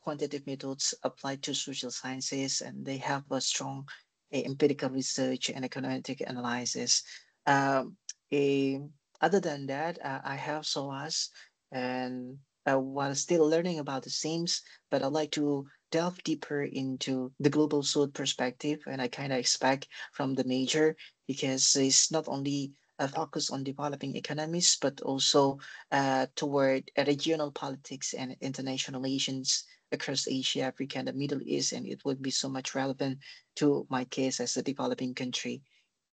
quantitative methods applied to social sciences, and they have a strong empirical research and econometric analysis. Um, eh, Other than that, I have SOAS, and while still learning about the themes, but I'd like to delve deeper into the global south perspective, and I kind of expect from the major, because it's not only a focus on developing economies, but also toward regional politics and international relations across Asia, Africa, and the Middle East, and it would be so much relevant to my case as a developing country.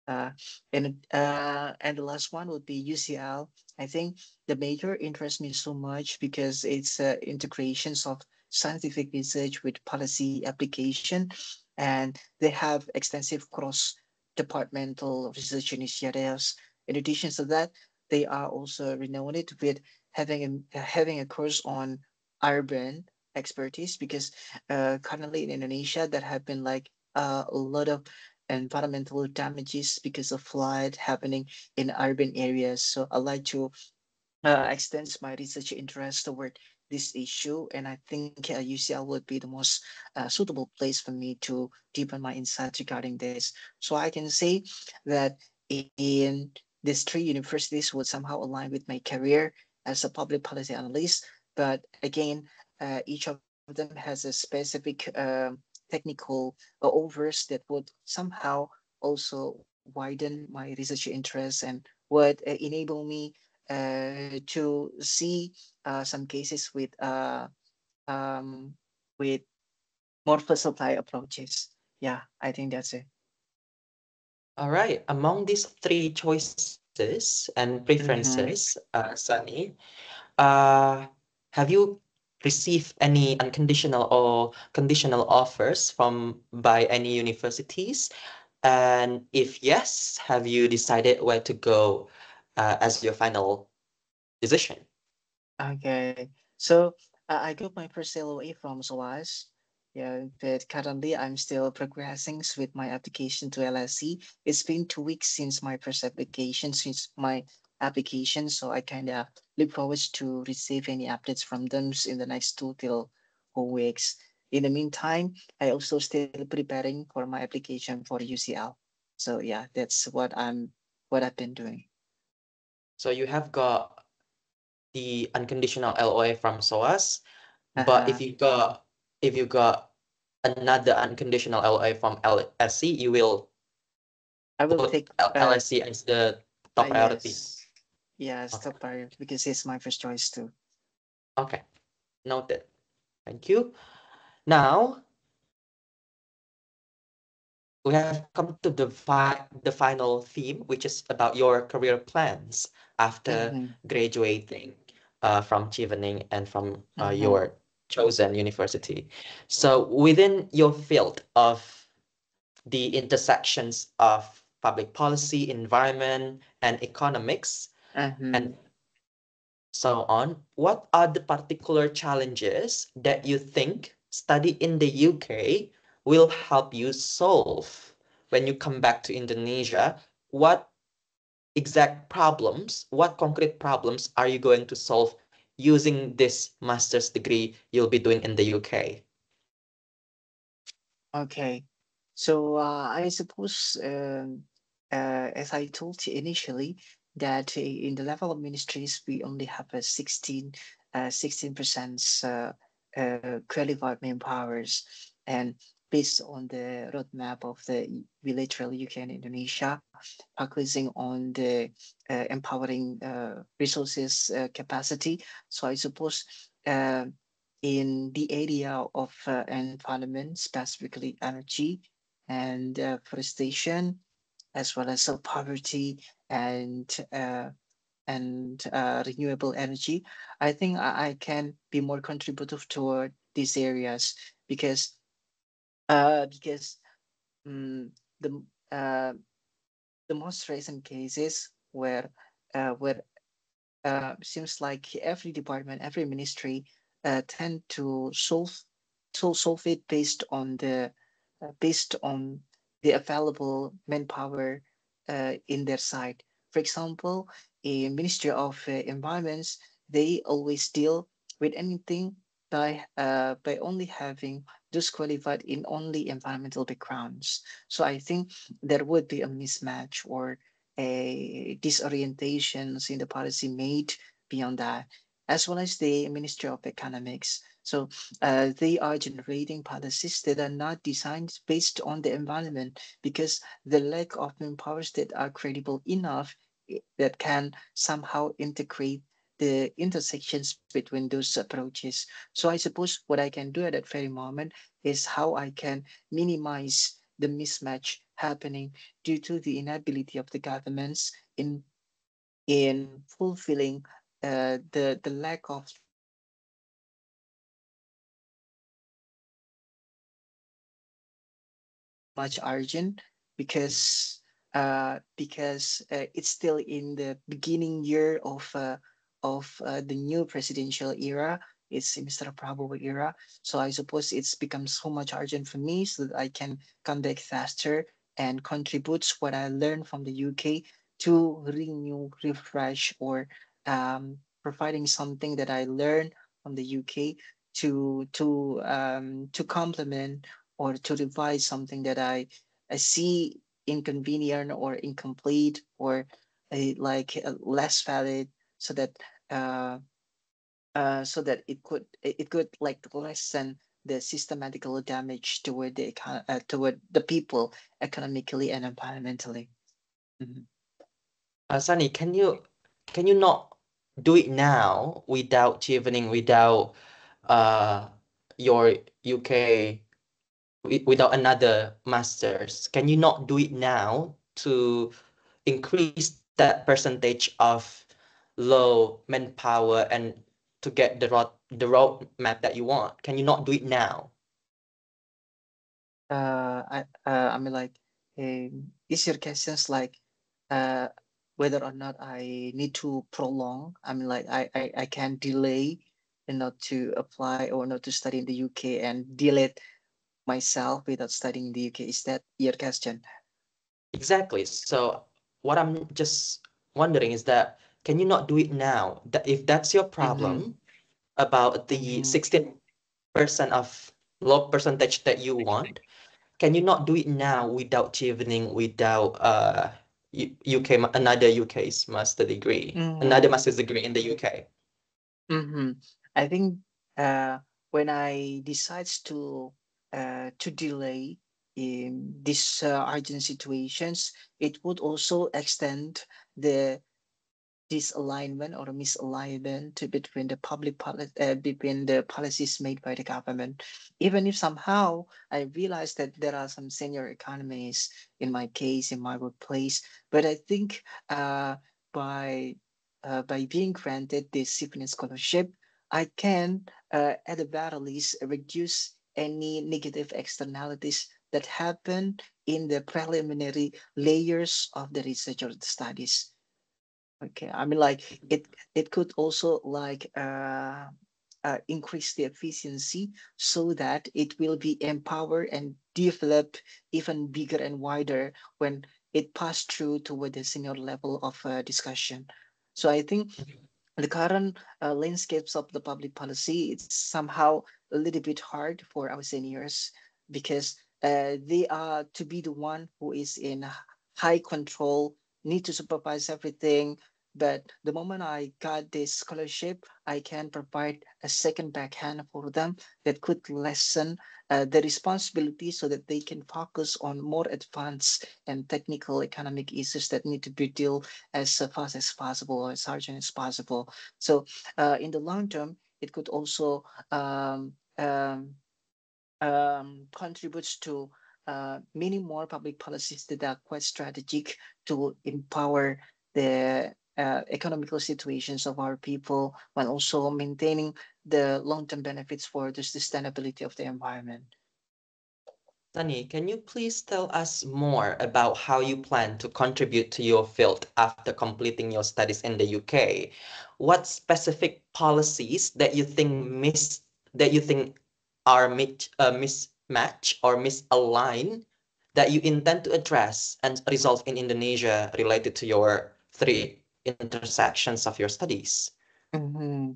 Uh, and the last one would be UCL. I think the major interests me so much because it's integrations of scientific research with policy application, and they have extensive cross departmental research initiatives. In addition to that, they are also renowned with having a course on urban expertise, because currently in Indonesia there have been like a lot of environmental damages because of flood happening in urban areas. So I like to extend my research interest toward this issue, and I think UCL would be the most suitable place for me to deepen my insights regarding this. So I can say that in these three universities would somehow align with my career as a public policy analyst. But again, each of them has a specific technical overs that would somehow also widen my research interest and would enable me to see some cases um, with morpho supply approaches. Yeah, I think that's it. All right. Among these three choices and Mm-hmm. preferences, Sunny, uh, have you receive any unconditional or conditional offers by any universities? And if yes, have you decided where to go as your final decision? Okay. So I got my first LOA from SOAS. Yeah, but currently I'm still progressing with my application to LSE. It's been 2 weeks since my first application, so I kind of look forward to receive any updates from them in the next 2 till 4 weeks. In the meantime, I also still preparing for my application for UCL. So yeah, that's what I've been doing. So you have got the unconditional LOA from SOAS, but Uh-huh. if you got another unconditional LOA from LSC, you will I will put take LSC as the top priority. yes. Yes, Okay. top priority because it's my first choice too. Okay. Noted. Thank you. Now we have come to the final theme, which is about your career plans after Mm-hmm. graduating from Chevening and from Mm-hmm. your chosen university. So within your field of the intersections of public policy, environment, and economics, Mm-hmm. and so on, what are the particular challenges that you think study in the UK will help you solve when you come back to Indonesia? What exact problems, what concrete problems are you going to solve using this master's degree you'll be doing in the UK? Okay. So I suppose as I told you initially that in the level of ministries we only have a 16% qualified manpowers, and based on the roadmap of the bilateral UK and Indonesia, focusing on the empowering resources capacity. So I suppose uh, in the area of environment, specifically energy and forestation, as well as poverty and renewable energy, I think I can be more contributive toward these areas because because um, the uh, the most recent cases where seems like every department, every ministry tend to solve it based on the available manpower in their side. For example, in Ministry of Environments, they always deal with anything by only having those qualified in only environmental backgrounds. So I think there would be a mismatch or a disorientations in the policy made beyond that, as well as the Ministry of Economics. So they are generating policies that are not designed based on the environment because the lack of manpowers that are credible enough that can somehow integrate the intersections between those approaches. So I suppose what I can do at that very moment is how I can minimize the mismatch happening due to the inability of the governments in fulfilling the lack of much urgent because it's still in the beginning year of the new presidential era. It's Mr. Prabowo era, so I suppose it's become so much urgent for me so that I can come back faster and contribute what I learned from the UK to renew, refresh, or providing something that I learned from the UK to complement or to revise something that I see inconvenient or incomplete or less valid, so that uh, it could like lessen the systematical damage toward the people economically and environmentally. Mhm. Sunny, can you not do it now without chevening, without your UK, without another masters? Can you not do it now to increase that percentage of low manpower and to get the road map that you want? Can you not do it now? I mean, like, is your questions like, uh, whether or not I need to prolong? I mean, like, I can delay and not to apply or not to study in the UK and delete myself without studying in the UK. Is that your question? Exactly. So what I'm just wondering is that can you not do it now? That if that's your Mm-hmm. problem about the Mm-hmm. 16% of low percentage that you want, can you not do it now without cheapening, without UK another UK's master degree, another Mm-hmm. master's degree in the UK? Mm-hmm. I think when I decides to delay in these urgent situations, it would also extend the disalignment or misalignment between the between the policies made by the government. Even if somehow I realize that there are some senior economists in my case in my workplace, but I think by being granted this Cyprian scholarship, I can at the very least reduce any negative externalities that happen in the preliminary layers of the research or the studies. Okay, I mean, like, it could also like increase the efficiency so that it will be empowered and develop even bigger and wider when it passed through toward the senior level of discussion. So I think the current landscapes of the public policy, it's somehow a little bit hard for our seniors because they are to be the one who is in high control, need to supervise everything. But the moment I got this scholarship, I can provide a second backhand for them that could lessen the responsibility so that they can focus on more advanced and technical economic issues that need to be dealt as fast as possible or as urgent as possible. So in the long term, it could also contributes to many more public policies that are quite strategic to empower the economical situations of our people while also maintaining the long-term benefits for the sustainability of the environment. Sunny, can you please tell us more about how you plan to contribute to your field after completing your studies in the UK? What specific policies that you think are mismatch or misaligned that you intend to address and resolve in Indonesia related to your three intersections of your studies? Mm-hmm.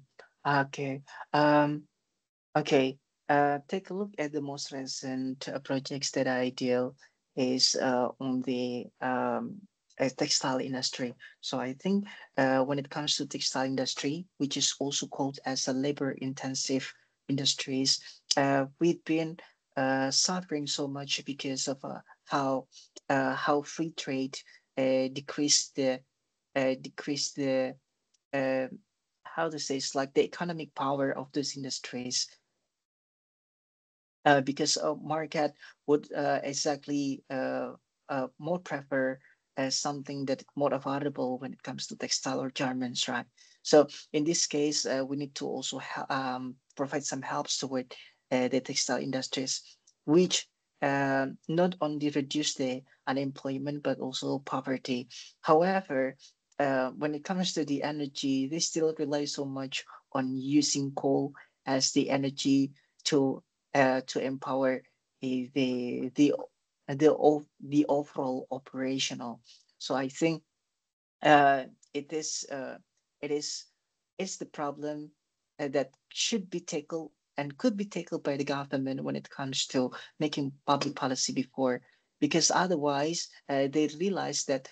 Okay. Okay, take a look at the most recent projects that I deal is on the textile industry. So I think when it comes to textile industry, which is also called as a labor-intensive industries, we've been suffering so much because of how free trade decreased the uh, how to say it's like the economic power of those industries because a market would exactly more prefer as something that more affordable when it comes to textile or garments, right? So in this case, we need to also provide some helps toward the textile industries, which not only reduce the unemployment but also poverty. However, when it comes to the energy, they still rely so much on using coal as the energy to empower the overall operational. So I think uh, it is uh, it is it's the problem that should be tackled and could be tackled by the government when it comes to making public policy before, because otherwise they realize that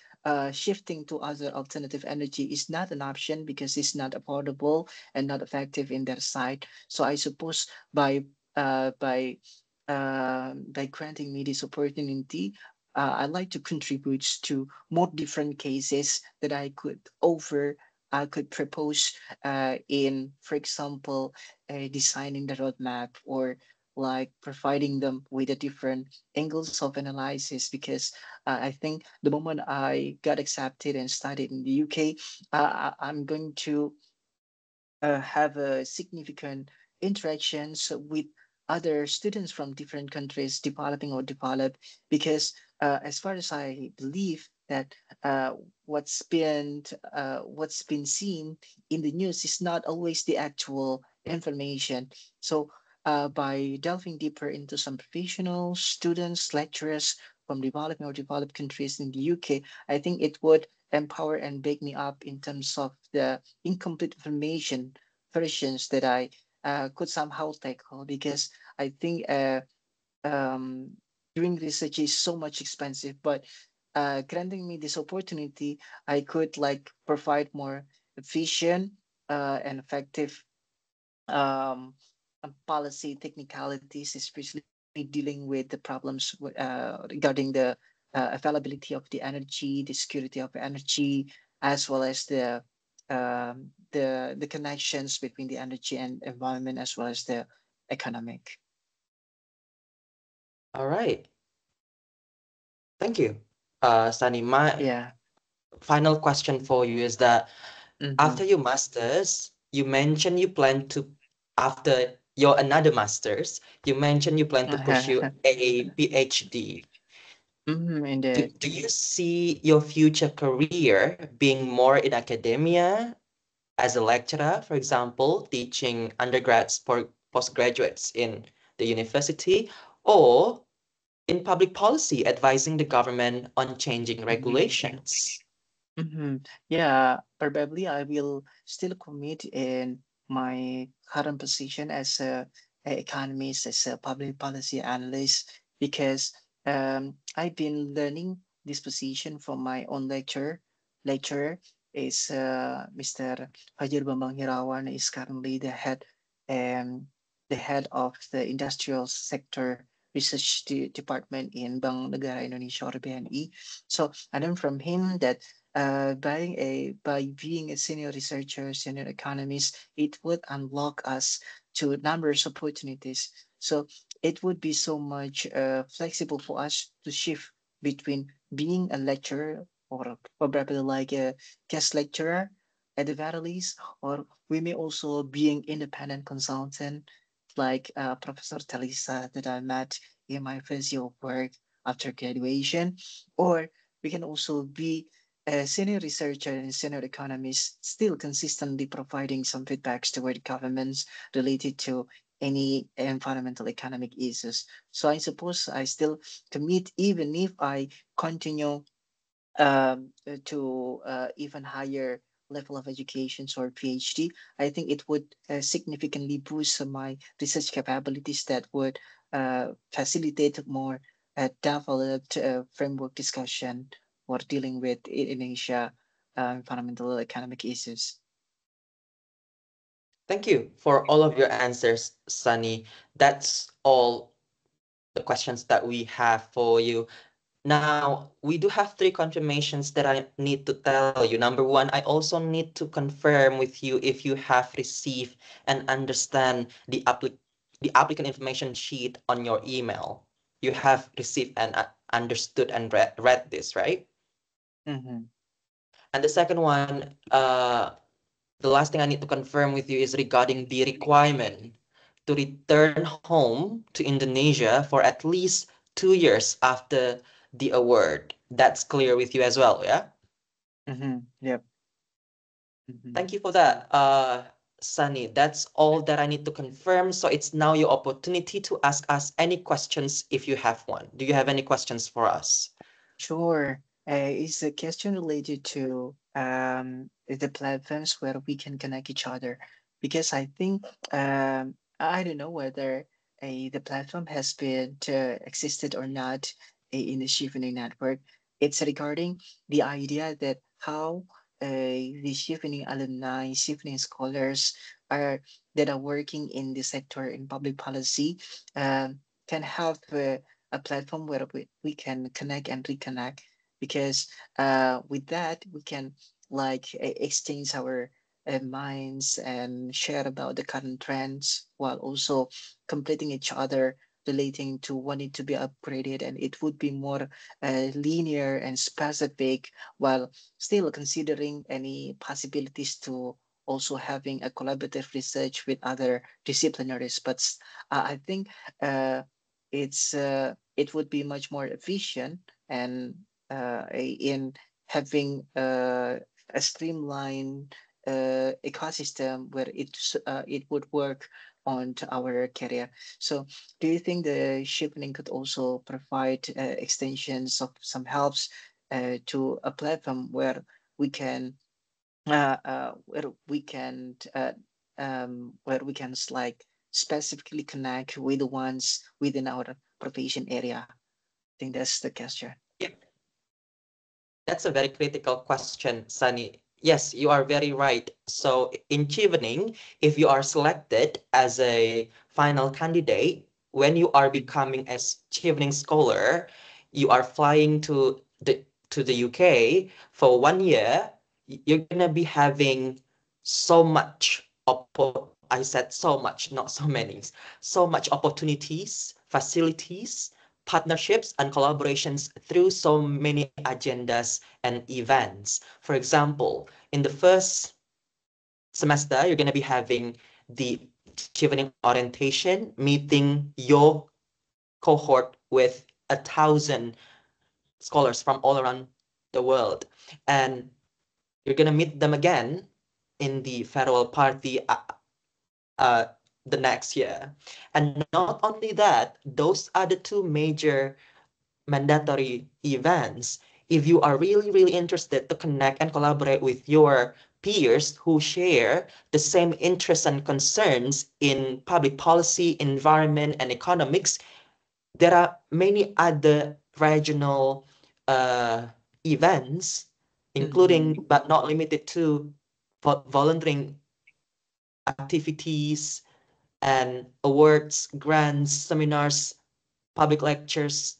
shifting to other alternative energy is not an option because it's not affordable and not effective in their side. So I suppose by uh, by by granting me this opportunity, I'd like to contribute to more different cases that I could propose in, for example, designing the roadmap or like providing them with a different angles of analysis because I think the moment I got accepted and studied in the UK, I'm going to have a significant interactions with other students from different countries, developing or developed, because as far as I believe that uh, what's been seen in the news is not always the actual information. So by delving deeper into some professionals, students, lecturers from developing or developed countries in the UK, I think it would empower and back me up in terms of the incomplete information versions that I could somehow tackle, because I think um, doing research is so much expensive, but granting me this opportunity, I could like provide more efficient and effective um, policy technicalities, especially dealing with the problems regarding the availability of the energy, the security of energy, as well as the connections between the energy and environment, as well as the economic. All right. Thank you. Sunny, my Yeah. final question for you is that Mm-hmm. after your master's, you mentioned you plan to, after your another master's, you mentioned you plan to pursue a PhD. Mm-hmm, indeed. Do you see your future career being more in academia as a lecturer, for example, teaching undergrads or postgraduates in the university, or in public policy, advising the government on changing Mm-hmm. regulations? Mm-hmm. Yeah, probably I will still commit in my current position as a economist, as a public policy analyst, because I've been learning this position from my own lecturer is Mr. Fajar Bambang Hirawan, is currently um, the head of the industrial sector research department in Bank Negara Indonesia or BNI. So I learned from him that by being a senior researcher, senior economist, it would unlock us to numerous opportunities. So it would be so much flexible for us to shift between being a lecturer or probably like a guest lecturer at the very least, or we may also being independent consultant like Professor Talisa that I met in my first year of work after graduation, or we can also be a senior researcher and senior economist, still consistently providing some feedbacks toward governments related to any environmental economic issues. So I suppose I still commit even if I continue to even higher level of education or PhD. I think it would significantly boost my research capabilities that would facilitate more developed framework discussion for dealing with Indonesia environmental economic issues. Thank you for all of your answers, Sunny. That's all the questions that we have for you. Now, we do have three confirmations that I need to tell you. Number one, I also need to confirm with you if you have received and understand the applicant information sheet on your email. You have received and understood and read this, right? Mm-hmm. And the second one, the last thing I need to confirm with you is regarding the requirement to return home to Indonesia for at least 2 years after the award. That's clear with you as well, yeah? Mm-hmm. Yep. Mm-hmm. Thank you for that, Sunny. That's all that I need to confirm. So it's now your opportunity to ask us any questions if you have one. Do you have any questions for us? Sure. It's a question related to the platforms where we can connect each other, because I think I don't know whether the platform has been existed or not in the Shifting network. It's regarding the idea that how the Shifting alumni, Shifting scholars are that are working in the sector in public policy can have a platform where we can connect and reconnect, because with that we can like exchange our minds and share about the current trends while also completing each other relating to what need to be upgraded, and it would be more linear and specific while still considering any possibilities to also having a collaborative research with other disciplinaries. But I think it would be much more efficient and in having a streamlined ecosystem where it would work on to our career. So do you think the Shipning could also provide extensions of some helps to a platform where we can where we can like specifically connect with the ones within our profession area? I think that's the question. Yeah, that's a very critical question, Sunny. Yes, you are very right. So in Chevening, if you are selected as a final candidate, when you are becoming a Chevening scholar, you are flying to the UK for 1 year. You're gonna be having so much I said so much, not so many, so much opportunities, facilities, partnerships and collaborations through so many agendas and events. For example, in the first semester, you're going to be having the Chevening orientation, meeting your cohort with 1,000 scholars from all around the world. And you're going to meet them again in the farewell party the next year. And not only that, those are the two major mandatory events. If you are really, really interested to connect and collaborate with your peers who share the same interests and concerns in public policy, environment, and economics, there are many other regional events, including but not limited to volunteering activities and awards, grants, seminars, public lectures,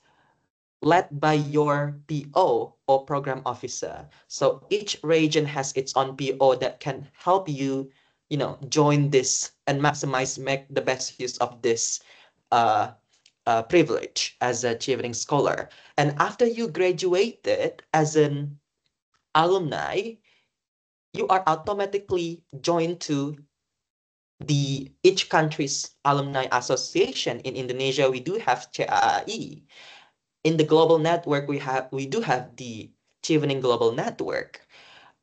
led by your PO or program officer. So each region has its own PO that can help you, join this and make the best use of this privilege as a Chevening scholar. And after you graduated as an alumni, you are automatically joined to each country's alumni association. In Indonesia, we do have CAAI. In the global network, we do have the Chevening Global Network.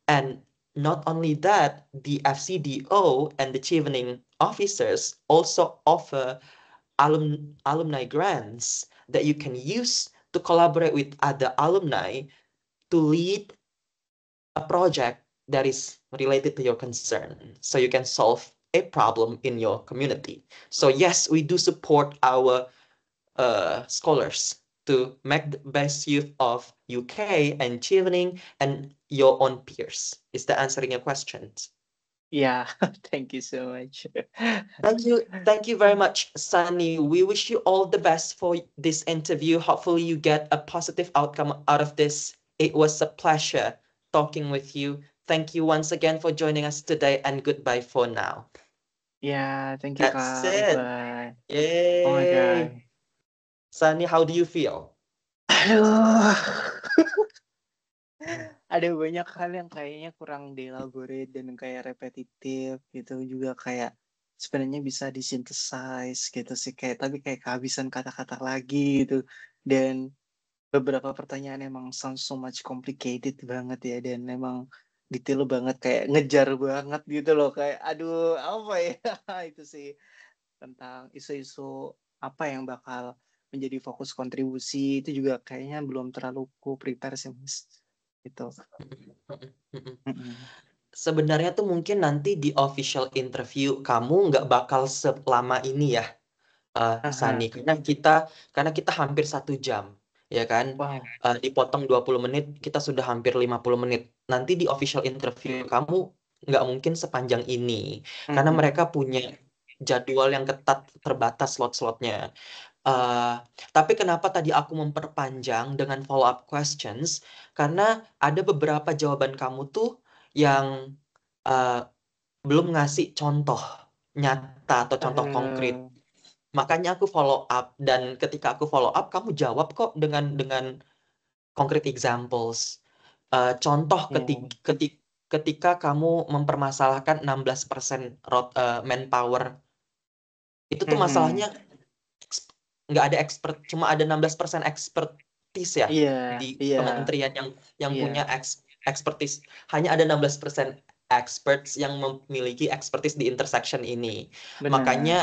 And not only that, the FCDO and the Chevening officers also offer alumni grants that you can use to collaborate with other alumni to lead a project that is related to your concern, so you can solve a problem in your community. So yes, we do support our scholars to make the best use of UK and Chevening and your own peers. Is that answering your questions? Yeah, thank you so much. Thank you very much, Sunny. We wish you all the best for this interview. Hopefully you get a positive outcome out of this. It was a pleasure talking with you. Thank you once again for joining us today, and goodbye for now. Yeah, thank you, That's Kak. it. Bye. Oh my God. Yay. Sunny, how do you feel? Aduh. Ada banyak hal yang kayaknya kurang dielaborate dan kayak repetitif gitu, juga kayak sebenarnya bisa disynthesize gitu sih, kayak tapi kayak kehabisan kata-kata lagi gitu. Dan beberapa pertanyaan emang sounds so much complicated banget ya, dan emang detail banget, kayak ngejar banget gitu loh, kayak aduh apa ya. Itu sih tentang isu-isu apa yang bakal menjadi fokus kontribusi, itu juga kayaknya belum terlalu ku prepare sih, Mas. Gitu. Sebenarnya tuh mungkin nanti di official interview kamu nggak bakal selama ini ya, Sunny, karena kita hampir 1 jam, ya kan? Wow. Dipotong 20 menit, kita sudah hampir 50 menit. Nanti di official interview kamu nggak mungkin sepanjang ini, karena mereka punya jadwal yang ketat, terbatas slot-slotnya. Tapi kenapa tadi aku memperpanjang dengan follow up questions? Karena ada beberapa jawaban kamu tuh yang belum ngasih contoh nyata atau contoh konkret. Makanya aku follow up, dan ketika aku follow up, kamu jawab kok dengan concrete examples. Contoh ketika kamu mempermasalahkan 16% manpower, itu tuh masalahnya nggak ada expert, cuma ada 16% expertise ya Iya, di iya, kementerian yang punya iya, expertise. Hanya ada 16% experts yang memiliki expertise di intersection ini. benar. Makanya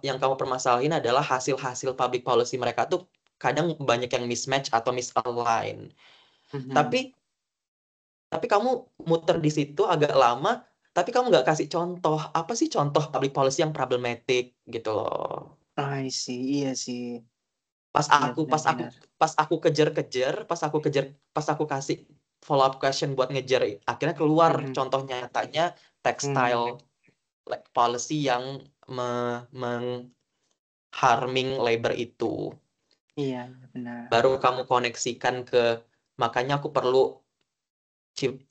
yang kamu permasalahin adalah hasil-hasil public policy mereka tuh kadang banyak yang mismatch atau misalign. Mhm. Tapi kamu muter di situ agak lama, tapi kamu nggak kasih contoh. Apa sih contoh public policy yang problematic gitu loh. I see, iya sih, Pas iya aku pas aku benar-benar. pas aku kejar-kejar, pas aku kasih follow up question buat ngejar, akhirnya keluar Mhm. contoh nyatanya textile Hmm. policy yang harming labor itu. Iya, iya benar. Baru kamu koneksikan ke, makanya aku perlu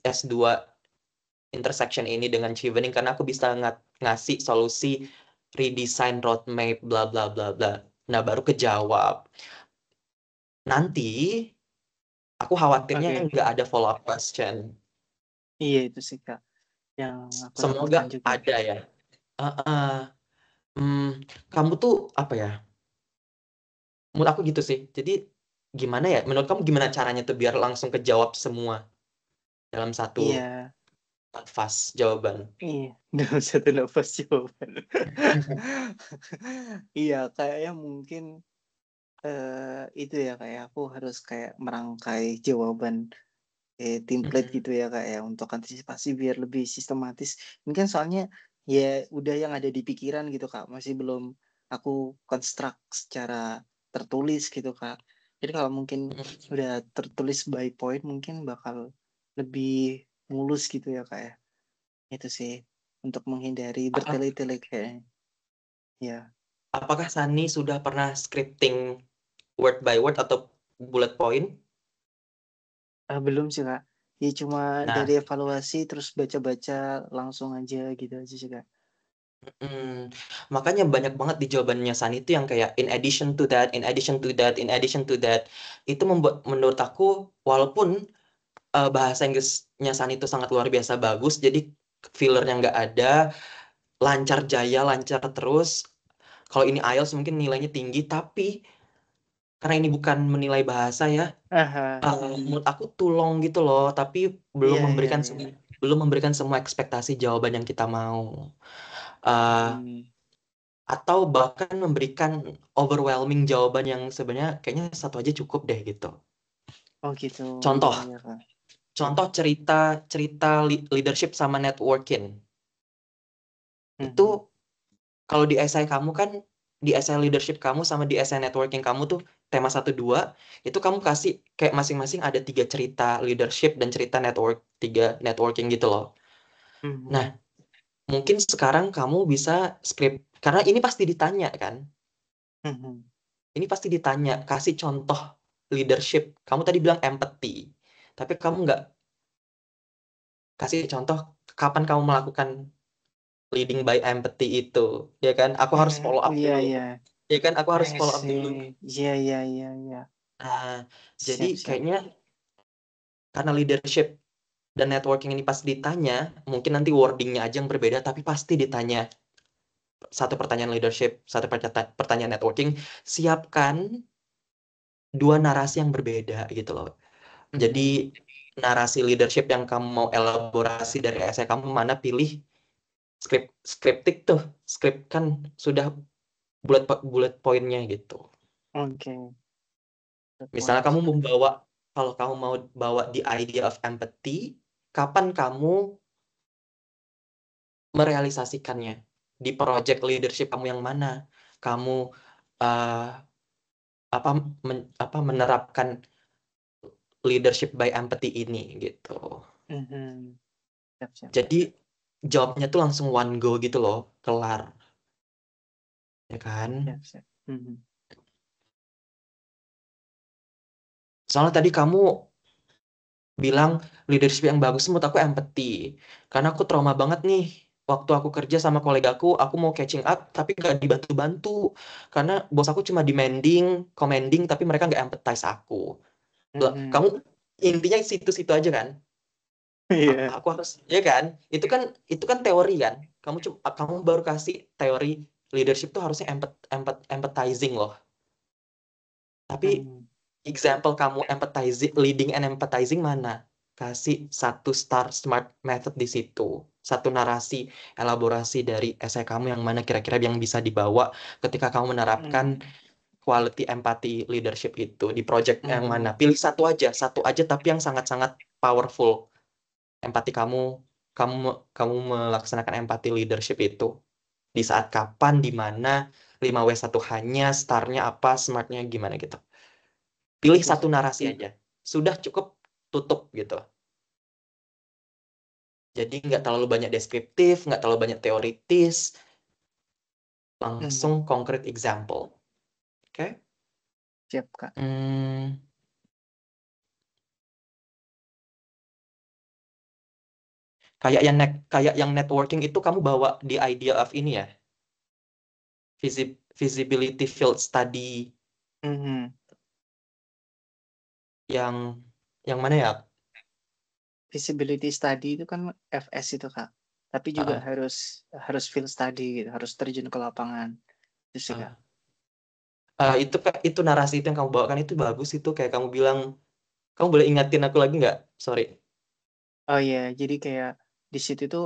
S2 intersection ini dengan Chevening karena aku bisa ngasih solusi redesign roadmap bla bla bla bla. Nah, baru kejawab. Nanti aku khawatirnya Oke, nggak ada follow up question. iya itu sih Kak yang aku Semoga takutkan juga. ada ya. Uh-uh. Hmm, kamu tuh apa ya? Menurut aku gitu sih. Jadi gimana ya? Menurut kamu gimana caranya tuh biar langsung kejawab semua dalam satu Iya, nafas jawaban? iya, dalam satu nafas jawaban. Iya, kayaknya mungkin itu ya kayak aku harus kayak merangkai jawaban template Mm-mm. gitu ya Kak ya untuk antisipasi biar lebih sistematis. Mungkin soalnya ya udah yang ada di pikiran gitu Kak, masih belum aku construct secara tertulis gitu Kak. Jadi kalau mungkin udah tertulis by point mungkin bakal lebih mulus gitu ya Kak ya. Itu sih untuk menghindari Apa- bertele-tele kayaknya. Ya, Apakah Sani sudah pernah scripting word by word atau bullet point? belum sih Kak. Ya cuma Nah, dari evaluasi terus baca-baca langsung aja gitu aja sih Kak. makanya banyak banget di jawabannya Sani itu yang kayak in addition to that, in addition to that, in addition to that. Itu membuat menurut aku walaupun bahasa Inggrisnya Sani itu sangat luar biasa bagus, jadi fillernya nggak ada, lancar jaya, lancar terus. Kalau ini IELTS mungkin nilainya tinggi, tapi karena ini bukan menilai bahasa ya, Aha, menurut aku tulong gitu loh, tapi belum iya iya memberikan iya. belum memberikan semua ekspektasi jawaban yang kita mau. Eh, Hmm. atau bahkan memberikan overwhelming jawaban yang sebenarnya kayaknya satu aja cukup deh gitu. Oh gitu, iya Contoh, iya Kak. contoh cerita cerita leadership sama networking. Itu Mhm. kalau di essay kamu kan, di essay leadership kamu sama di essay networking kamu tuh tema 1-2, itu kamu kasih kayak masing-masing ada 3 cerita leadership dan cerita networking gitu loh. Nah, Mhm. mungkin sekarang kamu bisa script, karena ini pasti ditanya kan. Mhm. Ini pasti ditanya, kasih contoh leadership. Kamu tadi bilang empathy, tapi kamu nggak kasih contoh kapan kamu melakukan leading by empathy itu, ya kan? Aku harus Mhm. follow up Iya dulu, iya. ya kan? Aku harus I follow up dulu. see. Iya iya iya iya. Nah, jadi Siap siap. kayaknya karena leadership dan networking ini pasti ditanya, mungkin nanti wordingnya aja yang berbeda, tapi pasti ditanya satu pertanyaan leadership, satu pertanyaan networking. Siapkan 2 narasi yang berbeda gitu loh. Jadi Mhm. narasi leadership yang kamu mau elaborasi dari essay kamu mana, pilih skriptik tuh, skrip kan sudah bullet pointnya gitu. Oke. Good Misalnya point. kalau kamu mau bawa the idea of empathy, kapan kamu merealisasikannya di project leadership kamu yang mana? Kamu eh, menerapkan leadership by empathy ini gitu. Mhm. Siap siap. Jadi jawabnya tuh langsung one go gitu loh, kelar, ya kan? Siap siap. Mhm. Soalnya tadi kamu bilang leadership yang bagus menurut aku empathy. Karena aku trauma banget nih. Waktu aku kerja sama kolegaku, aku mau catching up, tapi nggak dibantu-bantu. Karena bos aku cuma demanding, commanding, tapi mereka nggak empathize aku. Lah, Mhm. kamu intinya situ-situ aja kan? Iya. Aku harus, ya kan? Itu kan teori kan. Kamu baru kasih teori leadership tuh harusnya empathizing loh. Tapi Hmm. example kamu empathizing, leading and empathizing mana? Kasih satu star smart method di situ. Satu narasi, elaborasi dari esai kamu yang mana kira-kira yang bisa dibawa ketika kamu menerapkan Hmm. quality empathy leadership itu di project yang Hmm. mana. Pilih satu aja tapi yang sangat-sangat powerful. Empati kamu melaksanakan empati leadership itu. Di saat kapan, di mana, 5W1 hanya, startnya apa, smartnya gimana gitu. Pilih Betul satu sih. narasi aja. Sudah cukup, tutup gitu. Jadi nggak terlalu banyak deskriptif, nggak terlalu banyak teoritis, langsung Hmm. concrete example. Oke? Siap, Kak. Hmm, kayak yang networking itu kamu bawa di idea of ini ya, visibility field study Hmm. yang mana ya? Visibility study itu kan FS itu, Kak. Tapi juga Heeh, harus harus field study gitu, harus terjun ke lapangan. Itu sih, Kak. heeh. Itu narasi itu yang kamu bawakan itu bagus itu kayak kamu bilang. Kamu boleh ingatin aku lagi nggak? Sorry. Oh iya, jadi kayak di situ tuh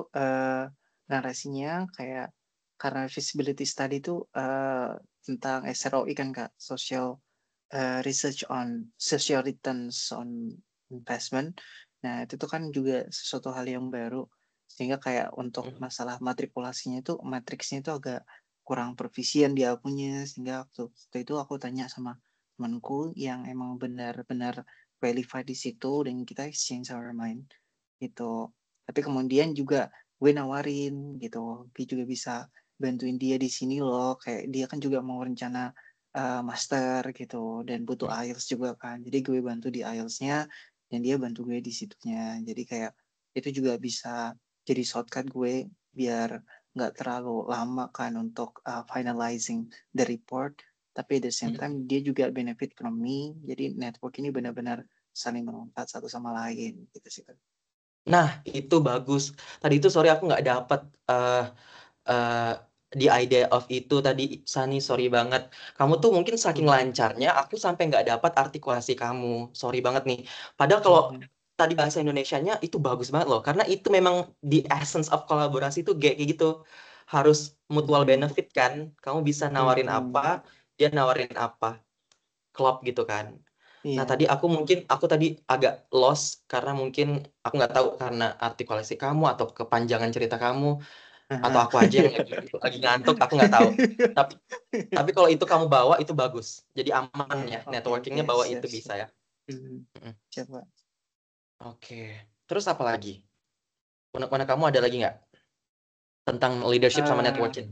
narasinya kayak karena visibility study itu tentang SROI kan, Kak, research on social returns on investment. Nah, itu tuh kan juga sesuatu hal yang baru sehingga kayak untuk Mm, masalah matrikulasinya itu matriksnya itu agak kurang proficient di akunya sehingga waktu itu aku tanya sama temanku yang emang benar-benar qualified di situ dan kita exchange our mind gitu. Tapi kemudian juga gue nawarin gitu, dia juga bisa bantuin dia di sini loh. Kayak dia kan juga mau rencana master gitu dan butuh mm, IELTS juga kan. Jadi gue bantu di IELTS-nya dan dia bantu gue di situnya. Jadi kayak itu juga bisa jadi shortcut gue biar nggak terlalu lama kan untuk finalizing the report. Tapi at the same mm. time dia juga benefit from me. Jadi network ini benar-benar saling bermanfaat satu sama lain gitu sih kan. Nah, itu bagus. Tadi itu sorry aku nggak dapat eh eh, di idea of itu tadi, Sani, sorry banget. Kamu tuh mungkin saking Mhm. lancarnya, aku sampai nggak dapat artikulasi kamu. Sorry banget nih. Padahal kalau Mhm. tadi bahasa Indonesianya itu bagus banget loh, karena itu memang the essence of kolaborasi tuh kayak gitu. Harus mutual Mhm. benefit kan. Kamu bisa nawarin apa, Mhm. dia nawarin apa. Klop gitu kan. Nah, Iya. tadi aku tadi agak lost karena mungkin aku nggak tahu karena artikulasi kamu atau kepanjangan cerita kamu atau Heeh. aku aja yang lagi ngantuk, aku nggak tahu. Tapi tapi kalau itu kamu bawa itu bagus. Jadi aman Iya, ya, oke oke, networkingnya bawa siap itu bisa siap. ya. Mhm. Mm-mm. Siap, Pak. Oke. Terus apa lagi? Mana kamu ada lagi nggak tentang leadership sama Eh, networking?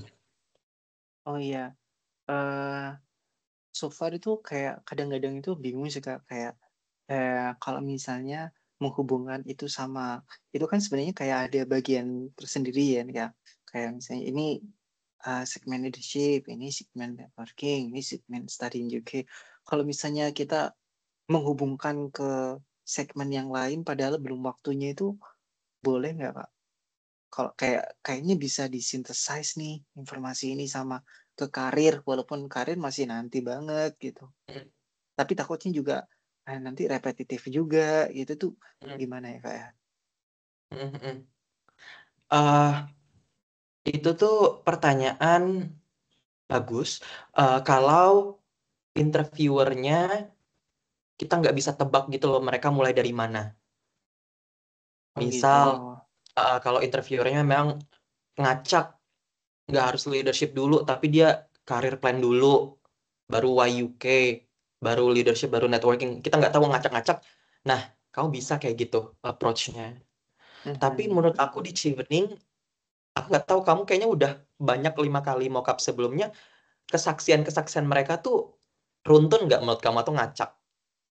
oh iya, eh so far itu kayak kadang-kadang itu bingung sih, Kak, kayak kalau misalnya menghubungkan itu sama itu kan sebenarnya kayak ada bagian tersendiri ya, Kak. Kayak misalnya ini segmen leadership, ini segmen networking, ini segmen study in UK. Kalau misalnya kita menghubungkan ke segmen yang lain padahal belum waktunya itu boleh nggak, Kak? Kalau kayaknya bisa disynthesize nih informasi ini sama ke karir walaupun karir masih nanti banget gitu. Tapi takutnya juga nanti repetitif juga gitu tuh Mm-mm. gimana ya, Kak ya? Mm-mm. Eh, itu tuh pertanyaan bagus. Kalau interviewernya kita nggak bisa tebak gitu loh mereka mulai dari mana. Oh gitu. Misal kalau interviewernya memang ngacak, nggak harus leadership dulu, tapi dia karir plan dulu, baru YUK, baru leadership, baru networking. Kita nggak tahu ngacak-ngacak. Nah, kamu bisa kayak gitu approach-nya. Tapi Mhm. menurut aku di Chevening, aku nggak tahu kamu kayaknya udah banyak 5 kali mock-up sebelumnya, kesaksian-kesaksian mereka tuh runtun nggak menurut kamu atau ngacak?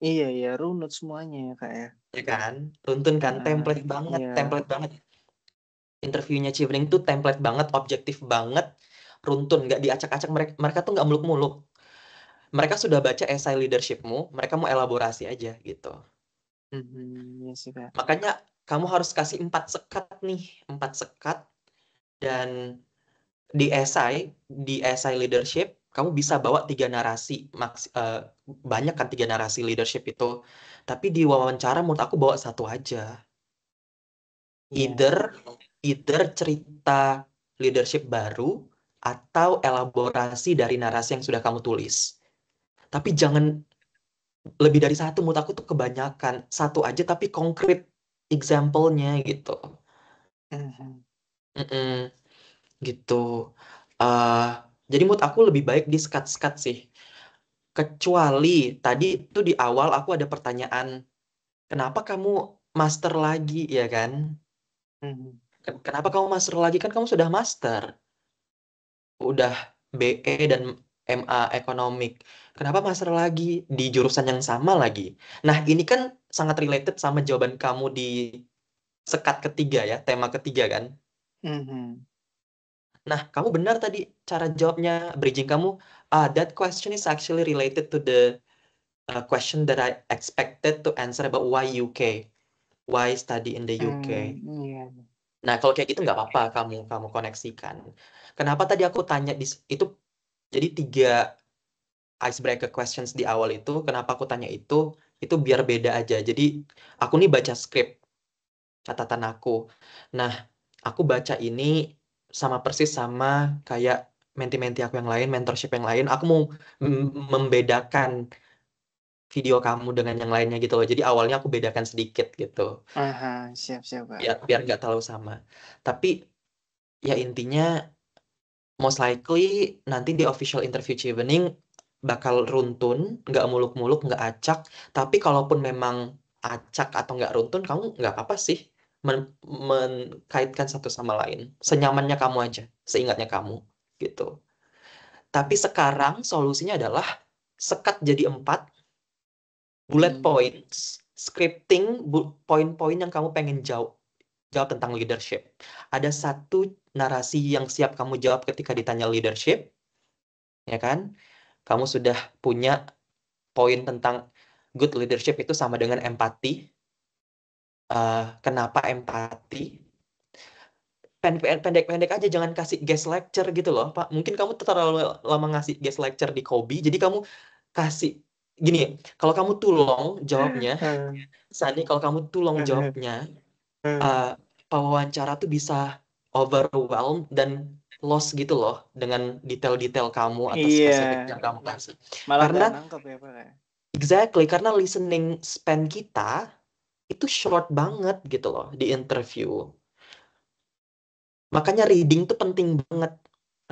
Iya ya, runut semuanya ya, Kak ya. Ya kan? Runtun kan? Heeh. Template banget, Iya. template banget. Interviewnya Chevening tuh template banget, objektif banget, runtun, nggak diacak-acak. Mereka tuh nggak muluk-muluk. Mereka sudah baca esai leadershipmu, mereka mau elaborasi aja gitu. Mhm. Iya sih, Kak. Makanya kamu harus kasih 4 sekat nih, 4 sekat. Dan di esai leadership, kamu bisa bawa 3 narasi. Banyak kan 3 narasi leadership itu. Tapi di wawancara menurut aku bawa 1 aja. Iya. Either cerita leadership baru atau elaborasi dari narasi yang sudah kamu tulis. Tapi jangan lebih dari 1, menurut aku tuh kebanyakan. 1 aja tapi konkret example-nya gitu. Mhm. Mm-mm, gitu. Eh, jadi menurut aku lebih baik di sekat-sekat sih. Kecuali tadi itu di awal aku ada pertanyaan, kenapa kamu master lagi, ya kan? Mhm. Kenapa kamu master lagi? Kan kamu sudah master. Udah BE dan MA ekonomik. Kenapa master lagi di jurusan yang sama lagi? Nah, ini kan sangat related sama jawaban kamu di sekat ketiga ya, tema ketiga kan? Mhm. Nah, kamu benar tadi cara jawabnya, bridging kamu. That question is actually related to the question that I expected to answer about why UK, why study in the UK. Iya. Nah, kalau kayak gitu nggak apa-apa, kamu koneksikan. Kenapa tadi aku tanya itu jadi 3 icebreaker questions di awal itu, kenapa aku tanya itu biar beda aja. Jadi aku nih baca skrip catatan aku. Nah, aku baca ini sama persis sama kayak menti-menti aku yang lain, mentorship yang lain. Aku mau membedakan video kamu dengan yang lainnya gitu loh. Jadi awalnya aku bedakan sedikit gitu. Aha, siap-siap, Kak. Biar nggak terlalu sama. Tapi ya intinya most likely nanti di official interview Chevening bakal runtun, nggak muluk-muluk, nggak acak. Tapi kalaupun memang acak atau nggak runtun, kamu nggak apa-apa sih mengkaitkan satu sama lain. Senyamannya kamu aja, seingatnya kamu gitu. Tapi sekarang solusinya adalah sekat jadi 4, bullet Hmm. points, scripting, poin-poin yang kamu pengen jawab tentang leadership. Ada 1 narasi yang siap kamu jawab ketika ditanya leadership, ya kan? Kamu sudah punya poin tentang good leadership itu sama dengan empati. Kenapa empati? Pendek-pendek aja, jangan kasih guest lecture gitu loh, Pak. Mungkin kamu terlalu lama ngasih guest lecture di Kobe, jadi kamu kasih gini, kalau kamu tulong jawabnya, Sani, kalau kamu tulong jawabnya, uh, pewawancara tuh bisa overwhelmed dan lost gitu loh dengan detail-detail kamu atau Iya, spesifik yang kamu kasih. malah Karena nggak nangkep ya, Pak. exactly, karena listening span kita itu short banget gitu loh di interview. Makanya reading tuh penting banget.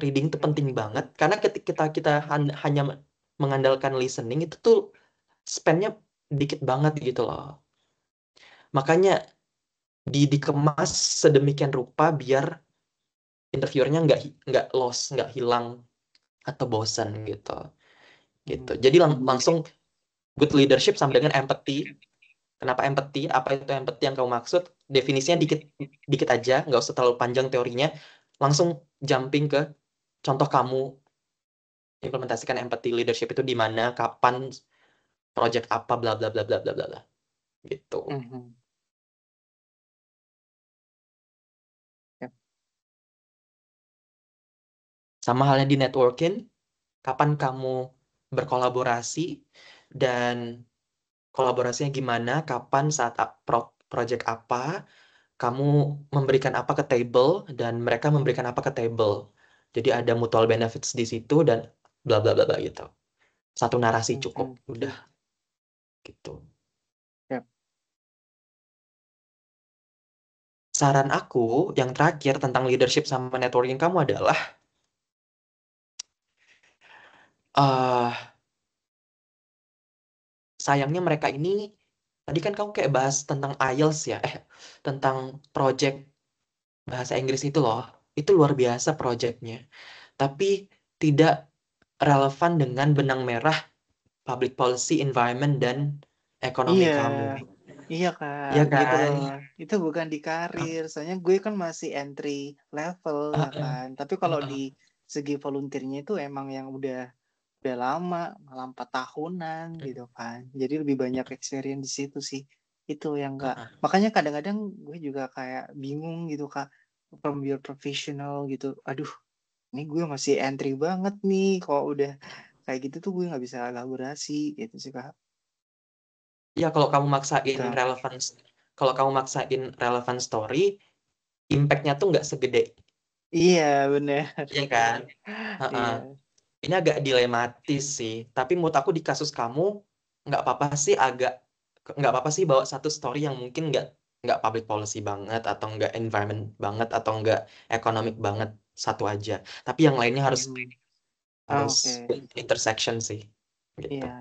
Reading tuh penting banget karena ketika kita hanya mengandalkan listening itu tuh span-nya dikit banget gitu loh. Makanya dikemas sedemikian rupa biar interviewernya nggak lost, nggak hilang atau bosan gitu. Gitu. Jadi langsung good leadership sama dengan empathy. Kenapa empathy? Apa itu empathy yang kamu maksud? Definisinya dikit dikit aja, nggak usah terlalu panjang teorinya. Langsung jumping ke contoh kamu implementasikan empathy leadership itu di mana, kapan, project apa, bla bla bla bla bla bla bla. Gitu. Mhm. Yap. Sama halnya di networking, kapan kamu berkolaborasi dan kolaborasinya gimana, kapan, saat project apa, kamu memberikan apa ke table dan mereka memberikan apa ke table. Jadi ada mutual benefits di situ dan bla bla bla bla gitu. 1 narasi cukup, Mhm. udah gitu. Yap. Saran aku yang terakhir tentang leadership sama networking kamu adalah eh sayangnya mereka ini tadi kan kamu kayak bahas tentang IELTS ya, tentang project bahasa Inggris itu loh. Itu luar biasa projectnya. Tapi tidak relevan dengan benang merah public policy, environment, dan ekonomi Iya, kamu. iya Kak, Ya gitu loh. kan? Itu bukan di karir, soalnya gue kan masih entry level ya Heeh, kan. Tapi kalau di heeh. segi volunteernya itu emang yang udah lama, malah 4 tahunan gitu kan. Jadi lebih banyak experience di situ sih. Itu yang enggak. Heeh. Makanya kadang-kadang gue juga kayak bingung gitu Kak, from your professional gitu. Aduh, ini gue masih entry banget nih. Kalau udah kayak gitu tuh gue nggak bisa elaborasi gitu sih Kak. Ya kalau kamu maksain Gitu. kalau kamu maksain relevant story, impact-nya tuh nggak segede, Iya bener. ya kan? Heeh. Iya. Ini agak dilematis sih, tapi menurut aku di kasus kamu nggak apa-apa sih nggak apa-apa sih bawa satu story yang mungkin nggak public policy banget atau nggak environment banget atau nggak economic banget, satu aja. Tapi yang lainnya harus Mhm. harus Oke. intersection sih, gitu. Iya.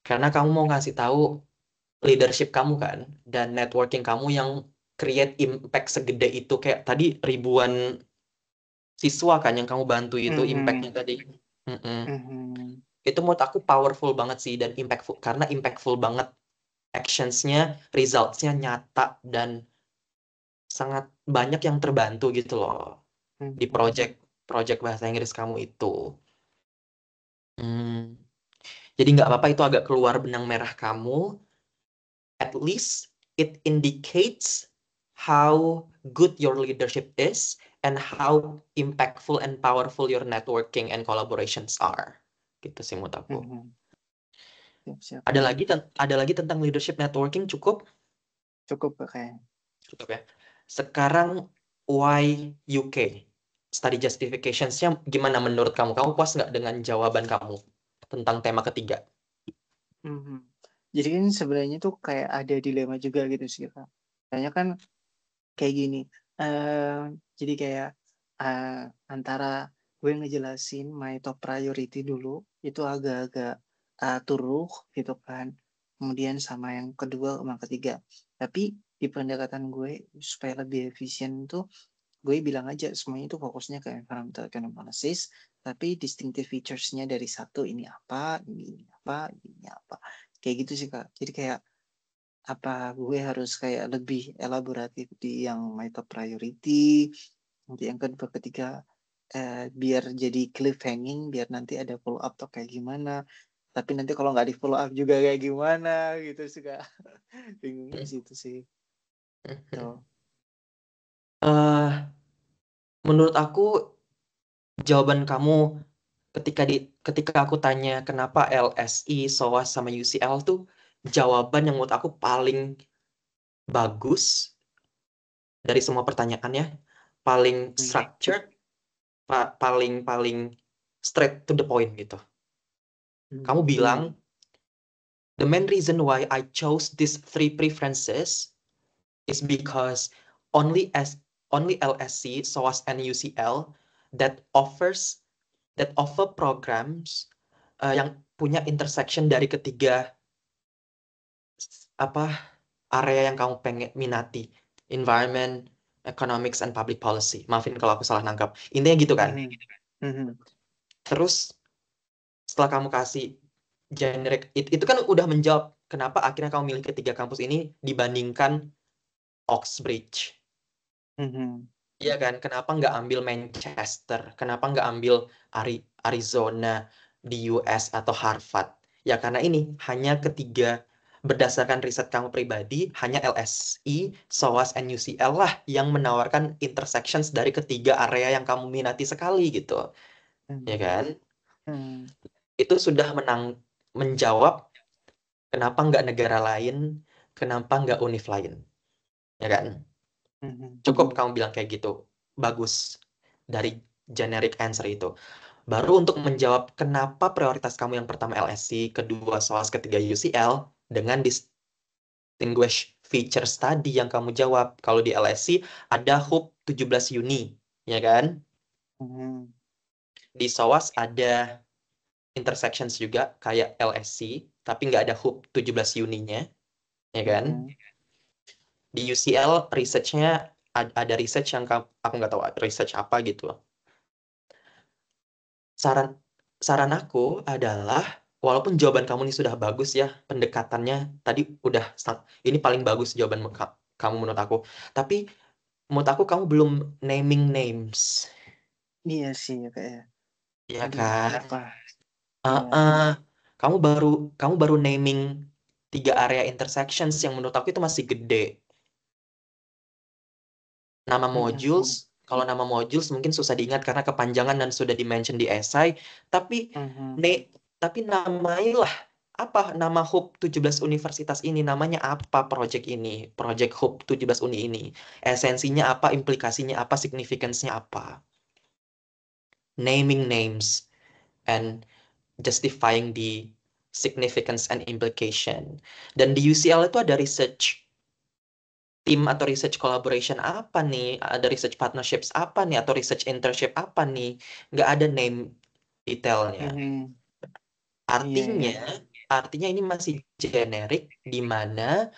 Karena kamu mau ngasih tahu leadership kamu kan dan networking kamu yang create impact segede itu, kayak tadi ribuan siswa kan yang kamu bantu itu impactnya Mhm. tadi. Mm-mm. Mhm. Itu menurut aku powerful banget sih dan impactful karena impactful banget, actionsnya, resultsnya nyata dan sangat banyak yang terbantu gitu loh di Mhm. project project bahasa Inggris kamu itu. Hmm. Jadi nggak apa-apa itu agak keluar benang merah kamu. At least it indicates how good your leadership is and how impactful and powerful your networking and collaborations are. Gitu sih menurut aku. Mhm. Siap-siap. Ada lagi tentang leadership networking, cukup? Cukup Kak, kayaknya. Cukup ya. Sekarang why UK? Study justifications-nya gimana menurut kamu? Kamu puas nggak dengan jawaban kamu tentang tema ketiga? Mhm. Jadi kan sebenarnya tuh kayak ada dilema juga gitu sih Kak. Kayaknya kan kayak gini. Jadi kayak antara gue ngejelasin my top priority dulu itu agak-agak turuh gitu kan. Kemudian sama yang kedua sama ketiga. Tapi di pendekatan gue supaya lebih efisien tuh gue bilang aja semuanya itu fokusnya ke environmental economic analysis, tapi distinctive features-nya dari satu ini apa, ini apa, ini apa. Kayak gitu sih Kak. Jadi kayak apa gue harus kayak lebih elaboratif di yang my top priority, nanti yang kedua ketiga biar jadi cliffhanging, biar nanti ada follow up atau kayak gimana. Tapi nanti kalau nggak di follow up juga kayak gimana gitu sih Kak. Bingungnya di situ sih. Tuh. Eh, menurut aku jawaban kamu ketika aku tanya kenapa LSI, SOAS sama UCL tuh jawaban yang menurut aku paling bagus dari semua pertanyaannya, paling Hmm. structured, paling paling straight to the point gitu. Kamu Hmm. bilang the main reason why I chose these three preferences is because only as only LSC, SOAS, and UCL that offer programs yang punya intersection dari ketiga apa area yang kamu pengen minati, environment, economics, and public policy. Maafin kalau aku salah nangkap. Intinya gitu kan. Hmm. Hmm. Terus setelah kamu kasih generic, itu kan udah menjawab kenapa akhirnya kamu milih ketiga kampus ini dibandingkan Oxbridge. Hmm. Iya kan? Kenapa nggak ambil Manchester? Kenapa nggak ambil Arizona di US atau Harvard? Ya karena ini hanya ketiga, berdasarkan riset kamu pribadi, hanya LSI, SOAS, and UCL lah yang menawarkan intersections dari ketiga area yang kamu minati sekali gitu. Ya Hmm. kan? Hmm. Itu sudah menjawab kenapa nggak negara lain, kenapa nggak univ lain. Ya kan? Hmm. Cukup kamu bilang kayak gitu. Bagus dari generic answer itu. Baru untuk menjawab kenapa prioritas kamu yang pertama LSC, kedua SOAS, ketiga UCL, dengan distinguished feature study yang kamu jawab. Kalau di LSC ada hub 17 Uni, ya kan? Hmm. Di SOAS ada intersections juga kayak LSC, tapi nggak ada hub 17 Uninya, ya kan? Hmm. Di UCL research-nya ada research yang aku nggak tahu research apa gitu. Saran saran aku adalah walaupun jawaban kamu ini sudah bagus ya, pendekatannya tadi udah ini paling bagus jawaban kamu menurut aku. Tapi menurut aku kamu belum naming names. Iya sih ya kayak. Ya Aduh, kan? apa? Iya. Uh-uh. Kamu baru kamu baru naming 3 area intersections yang menurut aku itu masih gede. Nama modules, kalau nama modules mungkin susah diingat karena kepanjangan dan sudah di-mention di esai, tapi namailah apa nama Hub 17 Universitas ini, namanya apa project ini, project Hub 17 Uni ini. Esensinya apa, implikasinya apa, significance-nya apa. Naming names and justifying the significance and implication. Dan di UCL itu ada research team atau research collaboration apa nih, ada research partnerships apa nih, atau research internship apa nih, nggak ada name detailnya. Artinya ini masih generik, di mana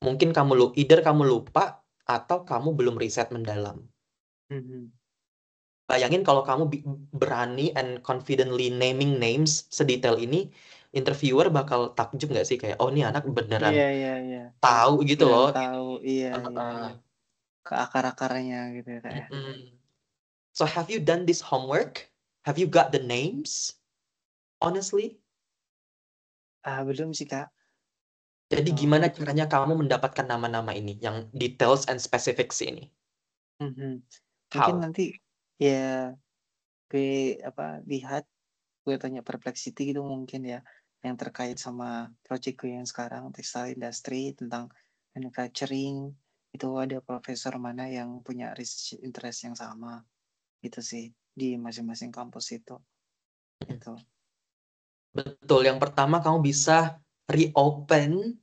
mungkin either kamu lupa atau kamu belum riset mendalam. Bayangin kalau kamu berani and confidently naming names sedetail ini, interviewer bakal takjub nggak sih, kayak oh ini anak beneran tahu gitu loh. Tahu, ke akar-akarnya gitu ya kayak. So have you done this homework? Have you got the names? Honestly? Belum sih Kak. Jadi gimana caranya kamu mendapatkan nama-nama ini, yang details and specifics ini? Mungkin nanti ya gue lihat, gue tanya Perplexity gitu mungkin ya, yang terkait sama project gue yang sekarang textile industry tentang manufacturing, itu ada profesor mana yang punya research interest yang sama gitu sih di masing-masing kampus itu gitu. Betul, yang pertama kamu bisa reopen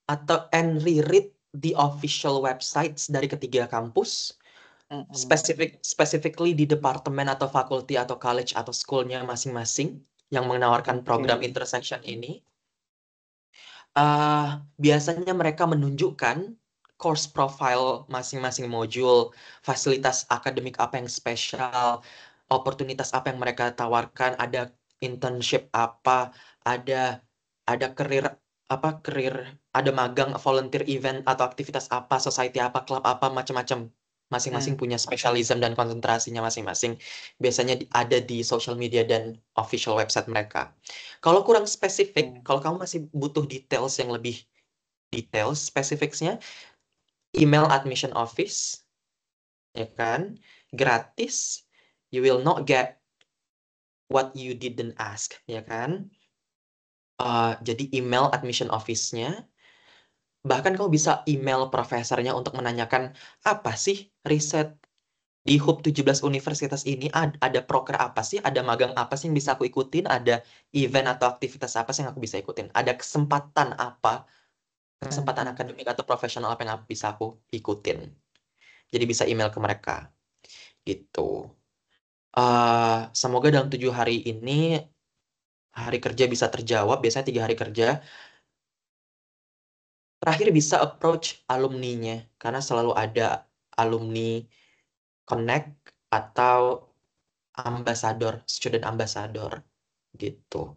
atau reread the official websites dari ketiga kampus, specifically di departemen atau fakulti atau college atau schoolnya masing-masing yang menawarkan program intersection ini. Biasanya mereka menunjukkan course profile masing-masing modul, fasilitas akademik apa yang spesial, opportunitas apa yang mereka tawarkan, ada internship apa, ada career ada magang, volunteer event atau aktivitas apa, society apa, club apa, macam-macam. Masing-masing punya specialism dan konsentrasinya masing-masing. Biasanya ada di social media dan official website mereka. Kalau kurang spesifik, kalau kamu masih butuh details yang lebih detail, spesifiknya, email admission office, ya kan? Gratis, you will not get what you didn't ask, ya kan? Jadi email admission office-nya, bahkan kamu bisa email profesornya untuk menanyakan apa sih riset di Hub 17 Universitas ini, ada proker apa sih, ada magang apa sih yang bisa aku ikutin, ada event atau aktivitas apa sih yang aku bisa ikutin, ada kesempatan apa, kesempatan akademik atau profesional apa yang bisa aku ikutin. Jadi bisa email ke mereka gitu. Semoga dalam 7 hari ini hari kerja bisa terjawab, biasanya 3 hari kerja. Terakhir bisa approach alumninya, karena selalu ada alumni connect atau ambassador, student ambassador gitu.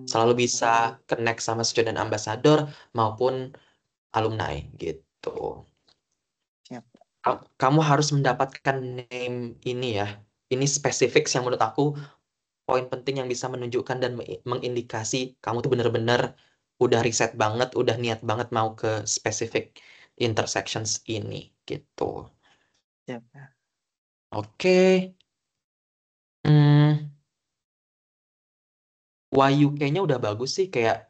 Selalu bisa connect sama student ambassador maupun alumni gitu. Kamu harus mendapatkan name ini ya. Ini spesifik yang menurut aku poin penting yang bisa menunjukkan dan mengindikasi kamu tuh bener-bener udah riset banget, udah niat banget mau ke specific intersections ini gitu. Oke. YUK-nya udah bagus sih, kayak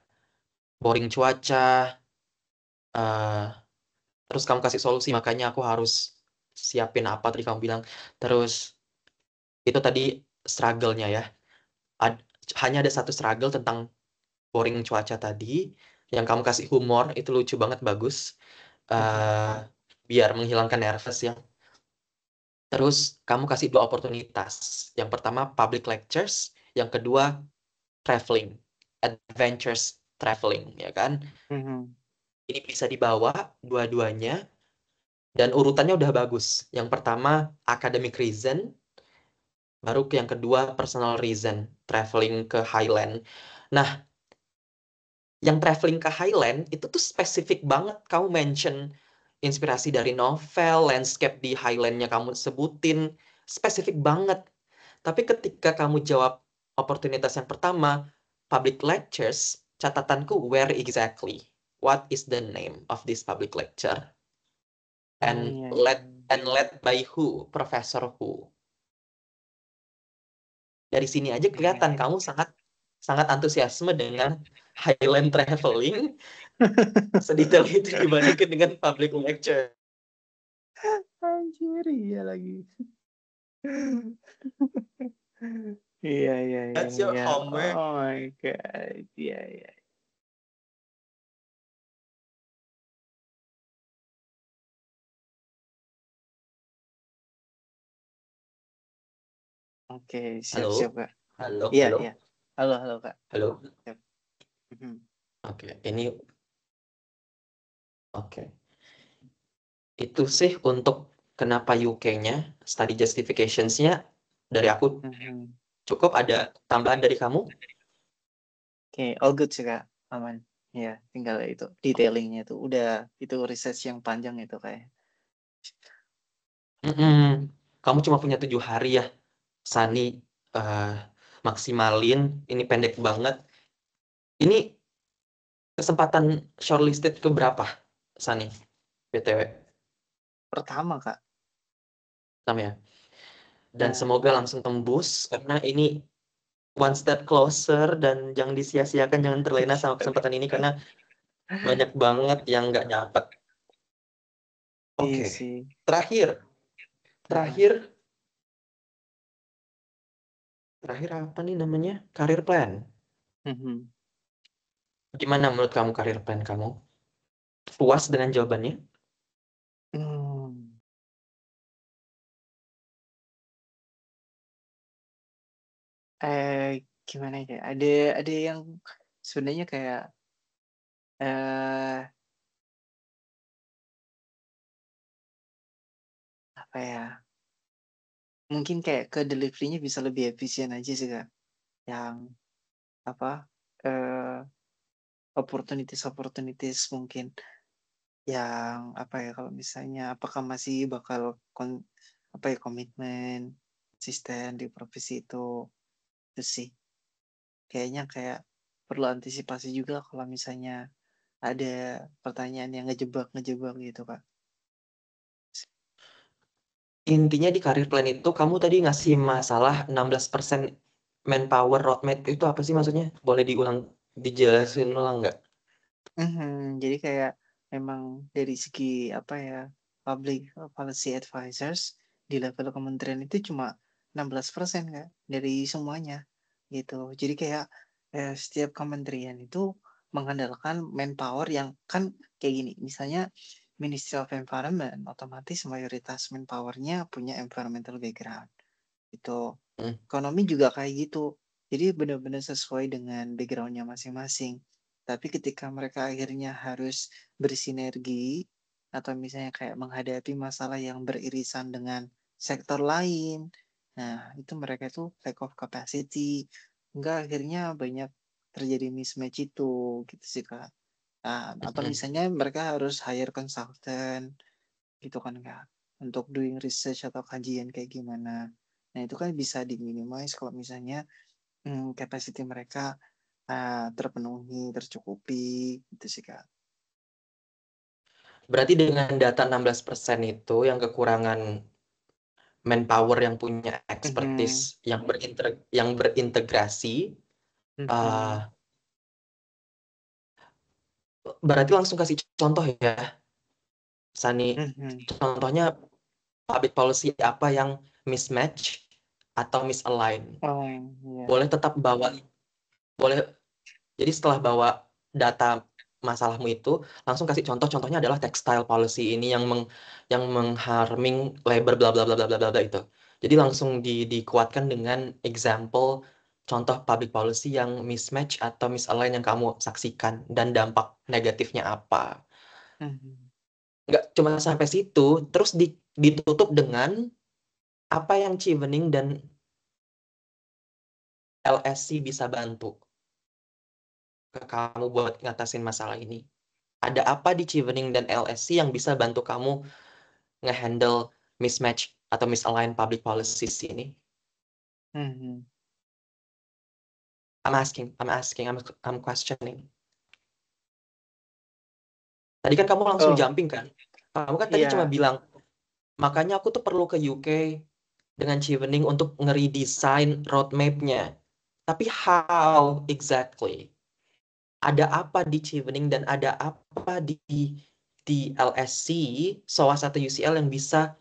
boring cuaca, terus kamu kasih solusi, makanya aku harus siapin apa tadi kamu bilang. Terus itu tadi struggle-nya ya. Hanya ada satu struggle tentang boring cuaca tadi, yang kamu kasih humor, itu lucu banget, bagus. Biar menghilangkan nervous ya. Terus kamu kasih 2 oportunitas. Yang pertama public lectures, yang kedua traveling, adventures traveling, ya kan? Ini bisa dibawa dua-duanya, dan urutannya udah bagus. Yang pertama academic reason, baru yang kedua personal reason, traveling ke Highland. Nah, yang traveling ke Highland itu tuh spesifik banget, kamu mention inspirasi dari novel, landscape di Highlandnya kamu sebutin, spesifik banget. Tapi ketika kamu jawab oportunitas yang pertama, public lectures, catatanku where exactly. what is the name of this public lecture and Iya, led by who, professor who. Dari sini aja kelihatan kamu sangat antusiasme dengan Highland traveling sedetail itu dibandingkan dengan public lecture. Anjir, iya lagi. Iya. That's your homework. Oh my God. Iya. Oke, siap, Kak. Halo. Iya. Halo, Kak. Halo. Siap. Mhm. Oke, ini itu sih untuk kenapa UK-nya, study justifications-nya dari aku Mhm. cukup. Ada tambahan dari kamu? Oke, all good sih, Kak. Aman. Ya, tinggal itu detailingnya itu udah itu research yang panjang itu kayak. Kamu cuma punya 7 hari ya, Sani. Maksimalin, ini pendek banget. Ini kesempatan shortlisted ke berapa, Sani? BTW. Pertama, Kak. Sama ya. Dan Nah, semoga langsung tembus, karena ini one step closer, dan jangan disia-siakan, jangan terlena sama kesempatan ini, karena banyak banget yang nggak dapat. iya Oke. sih. Terakhir apa nih namanya? Career plan. Mhm. Gimana menurut kamu career plan kamu? Puas dengan jawabannya? Hmm. Gimana ya? Ada yang sebenarnya kayak apa ya? Mungkin kayak ke delivery-nya bisa lebih efisien aja sih, Kak. Yang apa? Opportunities mungkin yang apa ya, kalau misalnya apakah masih bakal komitmen konsisten di profesi itu sih kayaknya kayak perlu antisipasi juga kalau misalnya ada pertanyaan yang ngejebak gitu, Kak. Intinya di career plan itu kamu tadi ngasih masalah 16% manpower roadmap, itu apa sih maksudnya? Boleh dijelasin ulang nggak? Jadi kayak memang dari segi apa ya, public policy advisors di level kementerian itu cuma 16% Kak, dari semuanya gitu. Jadi kayak setiap kementerian itu mengandalkan manpower yang kan kayak gini. Misalnya Ministry of Environment otomatis mayoritas manpowernya punya environmental background. Itu ekonomi juga kayak gitu. Jadi benar-benar sesuai dengan backgroundnya masing-masing. Tapi ketika mereka akhirnya harus bersinergi atau misalnya kayak menghadapi masalah yang beririsan dengan sektor lain, nah itu mereka itu lack of capacity, enggak akhirnya banyak terjadi mismatch itu gitu sih, Kak. Nah, atau misalnya mereka harus hire consultant gitu kan, Kak, untuk doing research atau kajian kayak gimana. Nah itu kan bisa diminimize kalau misalnya capacity mereka terpenuhi, tercukupi gitu sih, Kak. Berarti dengan data 16% itu yang kekurangan manpower yang punya Mhm. expertise yang berintegrasi, Mhm. berarti langsung kasih contoh ya, Sani. Mhm. Contohnya public policy apa yang mismatch atau misalign. Oh, iya. Boleh tetap bawa, boleh. Jadi setelah bawa data masalahmu itu, langsung kasih contohnya adalah textile policy ini yang mengharming labor bla bla bla bla bla bla itu. Jadi langsung dikuatkan dengan example contoh public policy yang mismatch atau misalign yang kamu saksikan dan dampak negatifnya apa. Mhm. Nggak cuma sampai situ, terus ditutup dengan apa yang Chevening dan LSC bisa bantu ke kamu buat ngatasin masalah ini. Ada apa di Chevening dan LSC yang bisa bantu kamu ngehandle mismatch atau misaligned public policies ini? Mhm. I'm questioning. Tadi kan kamu langsung Oh, jumping kan? Kamu kan tadi cuma iya. bilang, makanya aku tuh perlu ke UK dengan Chevening untuk ngeredesign roadmap-nya. Tapi how exactly? Ada apa di Chevening dan ada apa di LSC, SOAS atau UCL yang bisa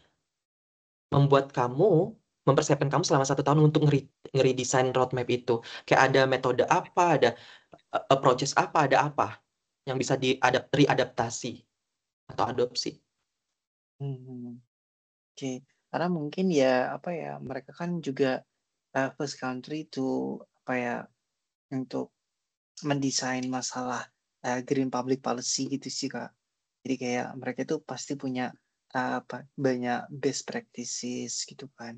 membuat kamu, mempersiapkan kamu selama 1 tahun untuk ngeredesign roadmap itu. Kayak ada metode apa, ada approaches apa, ada apa yang bisa readaptasi atau adopsi. Hmm, oke. Karena mungkin ya apa ya, mereka kan juga first country itu apa ya, untuk mendesain masalah green public policy gitu sih Kak. Jadi kayak mereka itu pasti punya apa, banyak best practices gitu kan,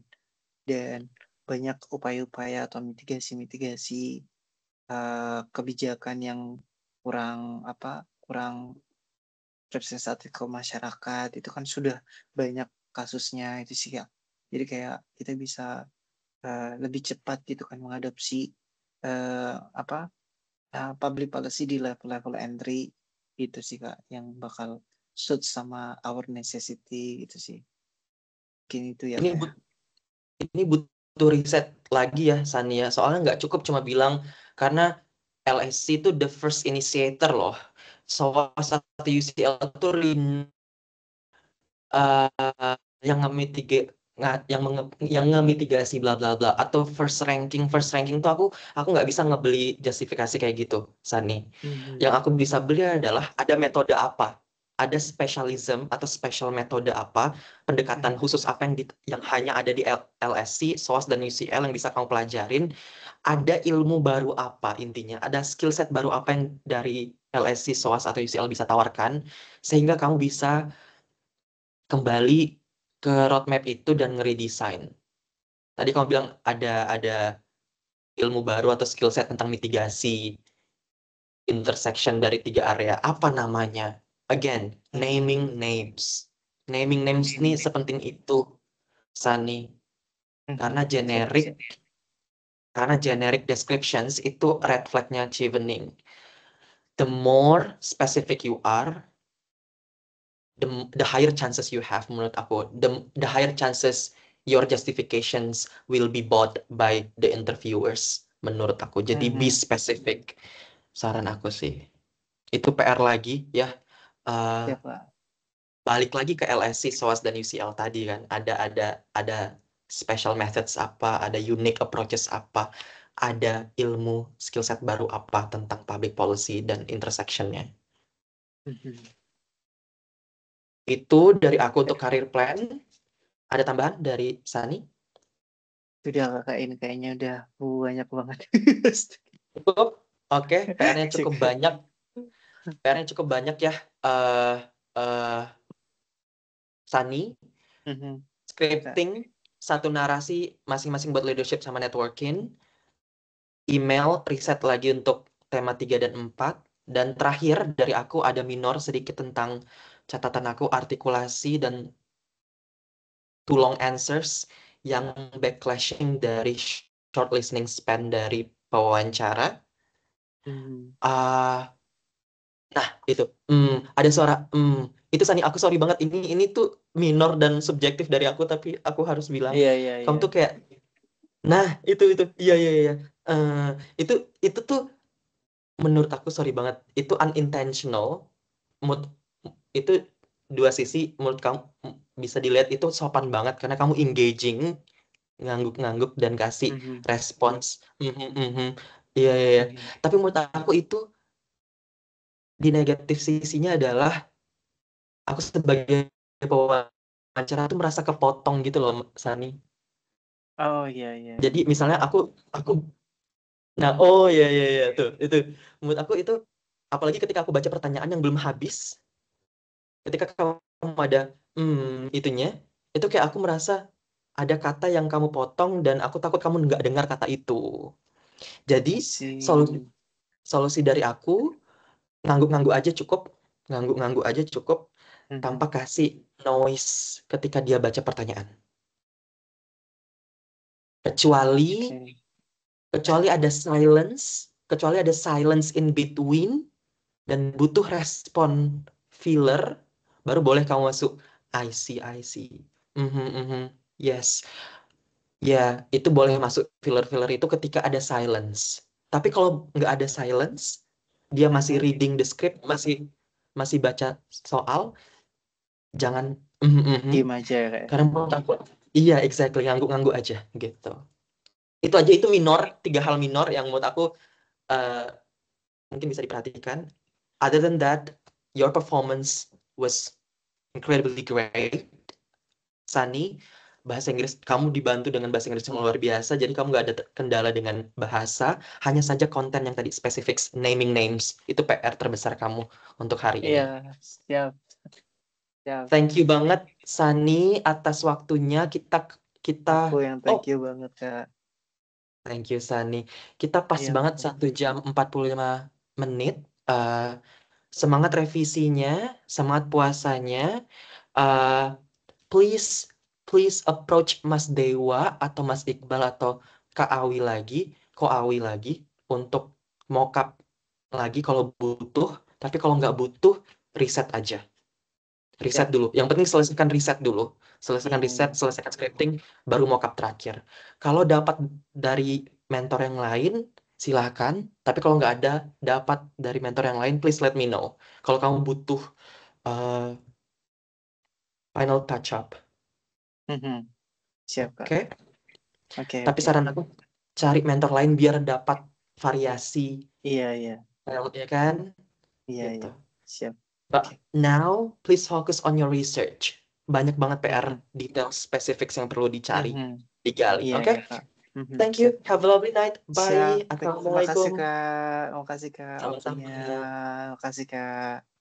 dan banyak upaya-upaya atau mitigasi-mitigasi kebijakan yang kurang representatif ke masyarakat itu kan sudah banyak kasusnya itu sih Kak. Jadi kayak kita bisa lebih cepat gitu kan mengadopsi apa public policy di level-level entry itu sih Kak, yang bakal suit sama our necessity gitu sih. Mungkin itu ya Ini Kak ya. but- ini butuh riset lagi ya, Sania. Soalnya nggak cukup cuma bilang karena LSC itu the first initiator loh. SOAS atau UCL itu eh, yang yang ngemitigasi bla bla bla atau first ranking tuh aku nggak bisa ngebeli justifikasi kayak gitu, Sani. Yang Mhm. aku bisa beli adalah ada metode apa, ada specialism atau special metode apa, pendekatan Mhm. khusus apa yang hanya ada di LSC, SOAS dan UCL yang bisa kamu pelajarin, ada ilmu baru apa intinya, ada skill set baru apa yang dari LSC, SOAS atau UCL bisa tawarkan sehingga kamu bisa kembali ke roadmap itu dan ngeredesign. Tadi kamu bilang ada ilmu baru atau skill set tentang mitigasi intersection dari 3 area. Apa namanya? Again, naming Mhm. names. Naming names ini sepenting itu, Sani. Karena Mhm. Siap, generic, siap. karena generic descriptions itu red flagnya Chevening. The more specific you are, the higher chances you have menurut aku. The higher chances your justifications will be bought by the interviewers menurut aku. Jadi be Mhm. specific. Saran aku sih. Itu PR lagi ya. Eh, Siap Kak. balik lagi ke LSC, SOAS dan UCL tadi kan. Ada special methods apa, ada unique approaches apa, ada ilmu skill set baru apa tentang public policy dan intersectionnya. Mhm. Itu dari aku untuk career plan. Ada tambahan dari Sani? Sudah Kakak, ini kayaknya udah banyak banget. Cukup. Oke, PR-nya cukup Cukup. banyak. PR-nya cukup banyak ya. eh eh, Sani, Mhm. Ya Kak. scripting, satu narasi masing-masing buat leadership sama networking, email, riset lagi untuk tema 3 dan 4, dan terakhir dari aku ada minor sedikit tentang catatan aku, artikulasi dan too long answers yang backlashing dari short listening span dari pewawancara. Mhm. Ah, nah, itu. Ada suara. Itu Sani, aku sorry banget. Ini tuh minor dan subjektif dari aku, tapi aku harus bilang, Iya, iya, kamu iya. tuh kayak, nah, itu. Iya, iya, iya. Eh, itu tuh menurut aku sorry banget. Itu unintentional. Mood, itu dua sisi menurut kamu bisa dilihat itu sopan banget karena kamu engaging, ngangguk-ngangguk dan kasih Mhm. respons. Mhm, mhm. Iya, iya, iya. Mhm. Tapi menurut aku itu di negatif sisinya adalah aku sebagai pewawancara tuh merasa kepotong gitu loh, Sani. Oh, iya, iya, Jadi iya. misalnya aku nah, oh iya, iya, iya, tuh itu menurut aku itu, apalagi ketika aku baca pertanyaan yang belum habis, ketika kamu ada itunya, itu kayak aku merasa ada kata yang kamu potong dan aku takut kamu nggak dengar kata itu. Jadi I solusi see. solusi dari aku, ngangguk-ngangguk aja cukup, ngangguk-ngangguk aja cukup tanpa Mhm. kasih noise ketika dia baca pertanyaan. Kecuali Oke. kecuali ada silence, kecuali ada silence in between dan butuh respon filler, baru boleh kamu masuk. I see. Yes. Ya, itu boleh masuk filler-filler itu ketika ada silence. Tapi kalau nggak ada silence, dia masih reading the script, masih baca soal, jangan Diem aja kayak. karena menurut aku, iya exactly, ngangguk-ngangguk aja gitu. Itu aja, itu minor, 3 hal minor yang menurut aku eh, mungkin bisa diperhatikan. Other than that, your performance was incredibly great. Sunny, bahasa Inggris kamu dibantu dengan bahasa Inggris yang luar biasa, jadi kamu nggak ada kendala dengan bahasa, hanya saja konten yang tadi spesifik naming names itu PR terbesar kamu untuk hari ini. Iya, siap. Thank you banget Sunny atas waktunya. Aku yang thank Oh, you banget, Kak. thank you Sunny. Kita pas Iya, banget 1 jam 45 menit. Semangat revisinya, semangat puasanya. Uh, please approach Mas Dewa atau Mas Iqbal atau Ko Awi lagi untuk mockup lagi kalau butuh. Tapi kalau nggak butuh, riset aja. Riset siap. dulu. Yang penting selesaikan riset dulu. Selesaikan riset, Hmm. selesaikan scripting, baru mockup terakhir. Kalau dapat dari mentor yang lain, silakan. Tapi kalau nggak ada dapat dari mentor yang lain, please let me know. Kalau kamu butuh uh, final touch up. Siap, Kak. Oke? Oke, Tapi oke. saran aku cari mentor lain biar dapat variasi, Iya. ya kan? Iya. Gitu. Siap. But Oke. now please focus on your research. Banyak banget PR Mhm. detail spesifik yang perlu dicari, Mhm. digali. Iya, Oke? Kak. Thank Siap. you. Have a lovely night. Siap. Bye. Terima kasih, Assalamualaikum. Kak. Makasih, Kak, waktunya. Sama-sama. Makasih, Kak.